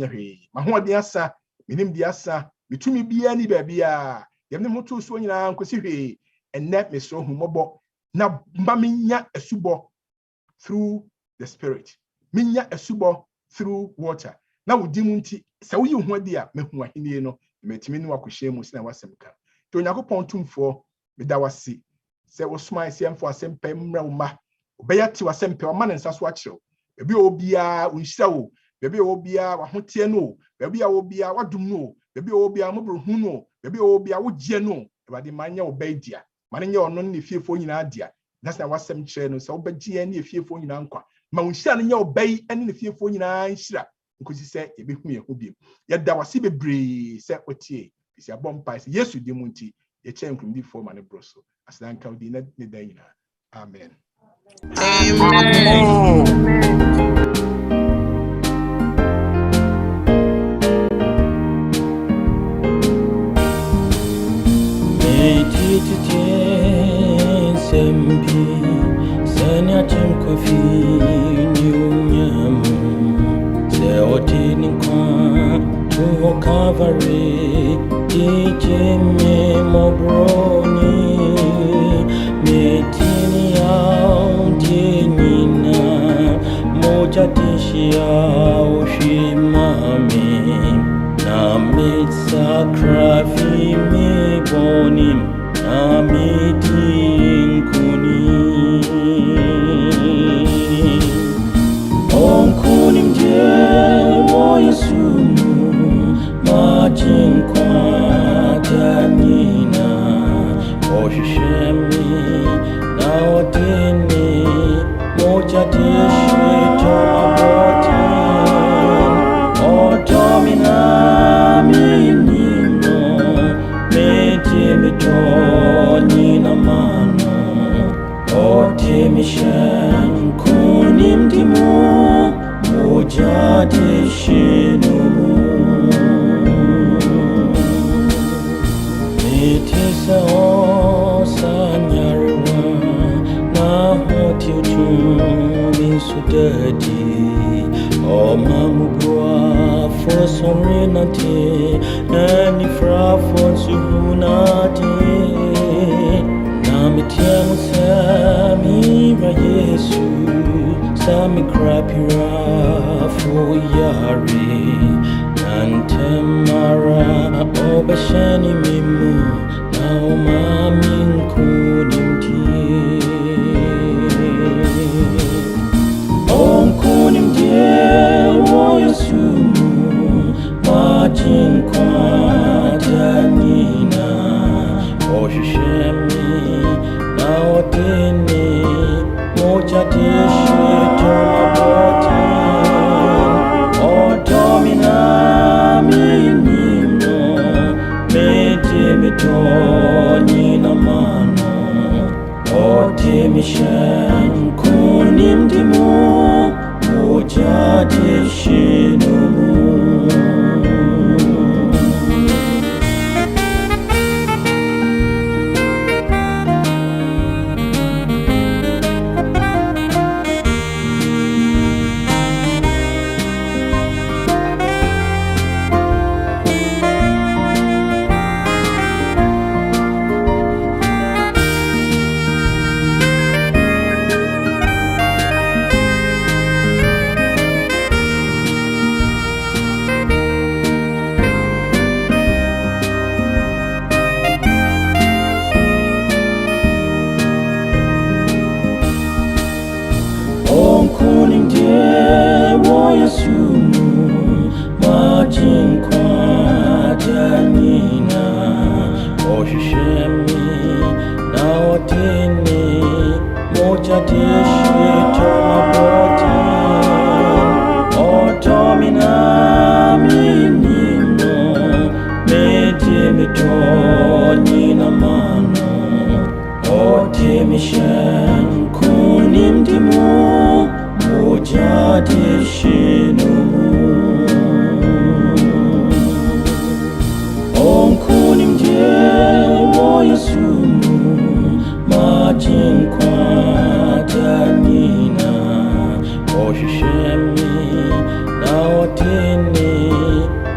hwe ma ho ade asa minim di asa mitumi bia ni ba bia yemne ho to so nyina nkosi hwe enne me so humobo na mba menya asubo through the spirit menya asubo through water na wodi mu nti se wo yi ho ade a mehu ahenie no metimi ni wakohye mu sina wasemka to Onyankopɔn tumfo me da wase se wo smile se amfo asempɛ mra wo ma obeya ti wasempɛ o ma ne nsa so akyerew ebi obia unhyira wo bebi obia wa hotie no bebi obia wadum no bebi obia mobrohu no bebi obia wogye no Awurade manya obedia manya ono ne fiefo nyina adia that's na wasem kyerɛ no se obegye ne fiefo nyina nkwa ma unhyira no nya obei ene ne fiefo nyina nhyira nkosi se ebehu ye ho biem ye da wase bebre se otie bisi abompa se Yesu di mu nti ye kyɛ nkrumdi fo ma ne broso asanka odi na ne da nyina amen Sempi sanya chimkofi nyunyamu se otini kwa to Calvary ijeme mobroni Tia Oshimami Namit Sakrafi me bonim Namitin Kuni On Kunim Je Woyasumu Majin Kwarteng Oshishemi Naotini Mojadishi Tomabotin Otomina Minino Metimidoni Namano Otimishan Kunim Dimu Mojadishi Numu Metisa Sanyariwa Na Hotiutu Sudadi O Mamubua for Sorinati Nani Fra for Suhunati Namitiam Sami Rayesu Sami Krapira for Yari Nantemara Obashani Mimu Now Mamin Kudimti On Kunim Je Woyasumu Majin Kwarteng Oshishemi Naotini Mojadishi Tomabotin Otomina Minino Metimidoni Namano Otimishan Kunim Dimu Mojadishi Numu On Kunim Je Woyasumu Majin Kwarteng Oshishemi Naotini Mojadishi Tomabotin Otomina Minino Metimidoni Namano Otimishan Kunim Dimu Mojadishi Numu On Kunim Je Woyasumu Majin Kwarteng Oshishemi Naotini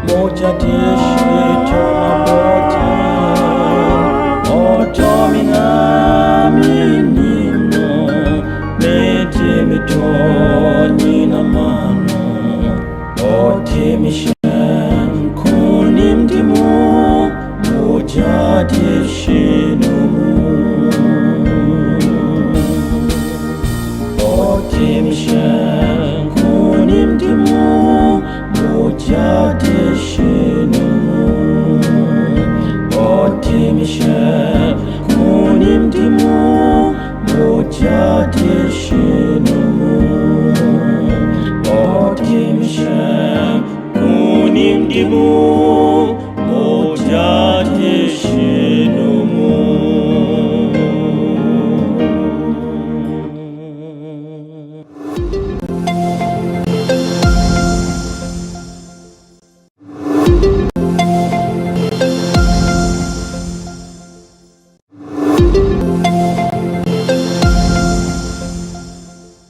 Mojadishi Tomabotin Otomina Minino Metimidoni Namano Otimishan Kunim Dimu Mojadishi Numu Otimishan Kunim Dimu Mojadishi Numu Otimishan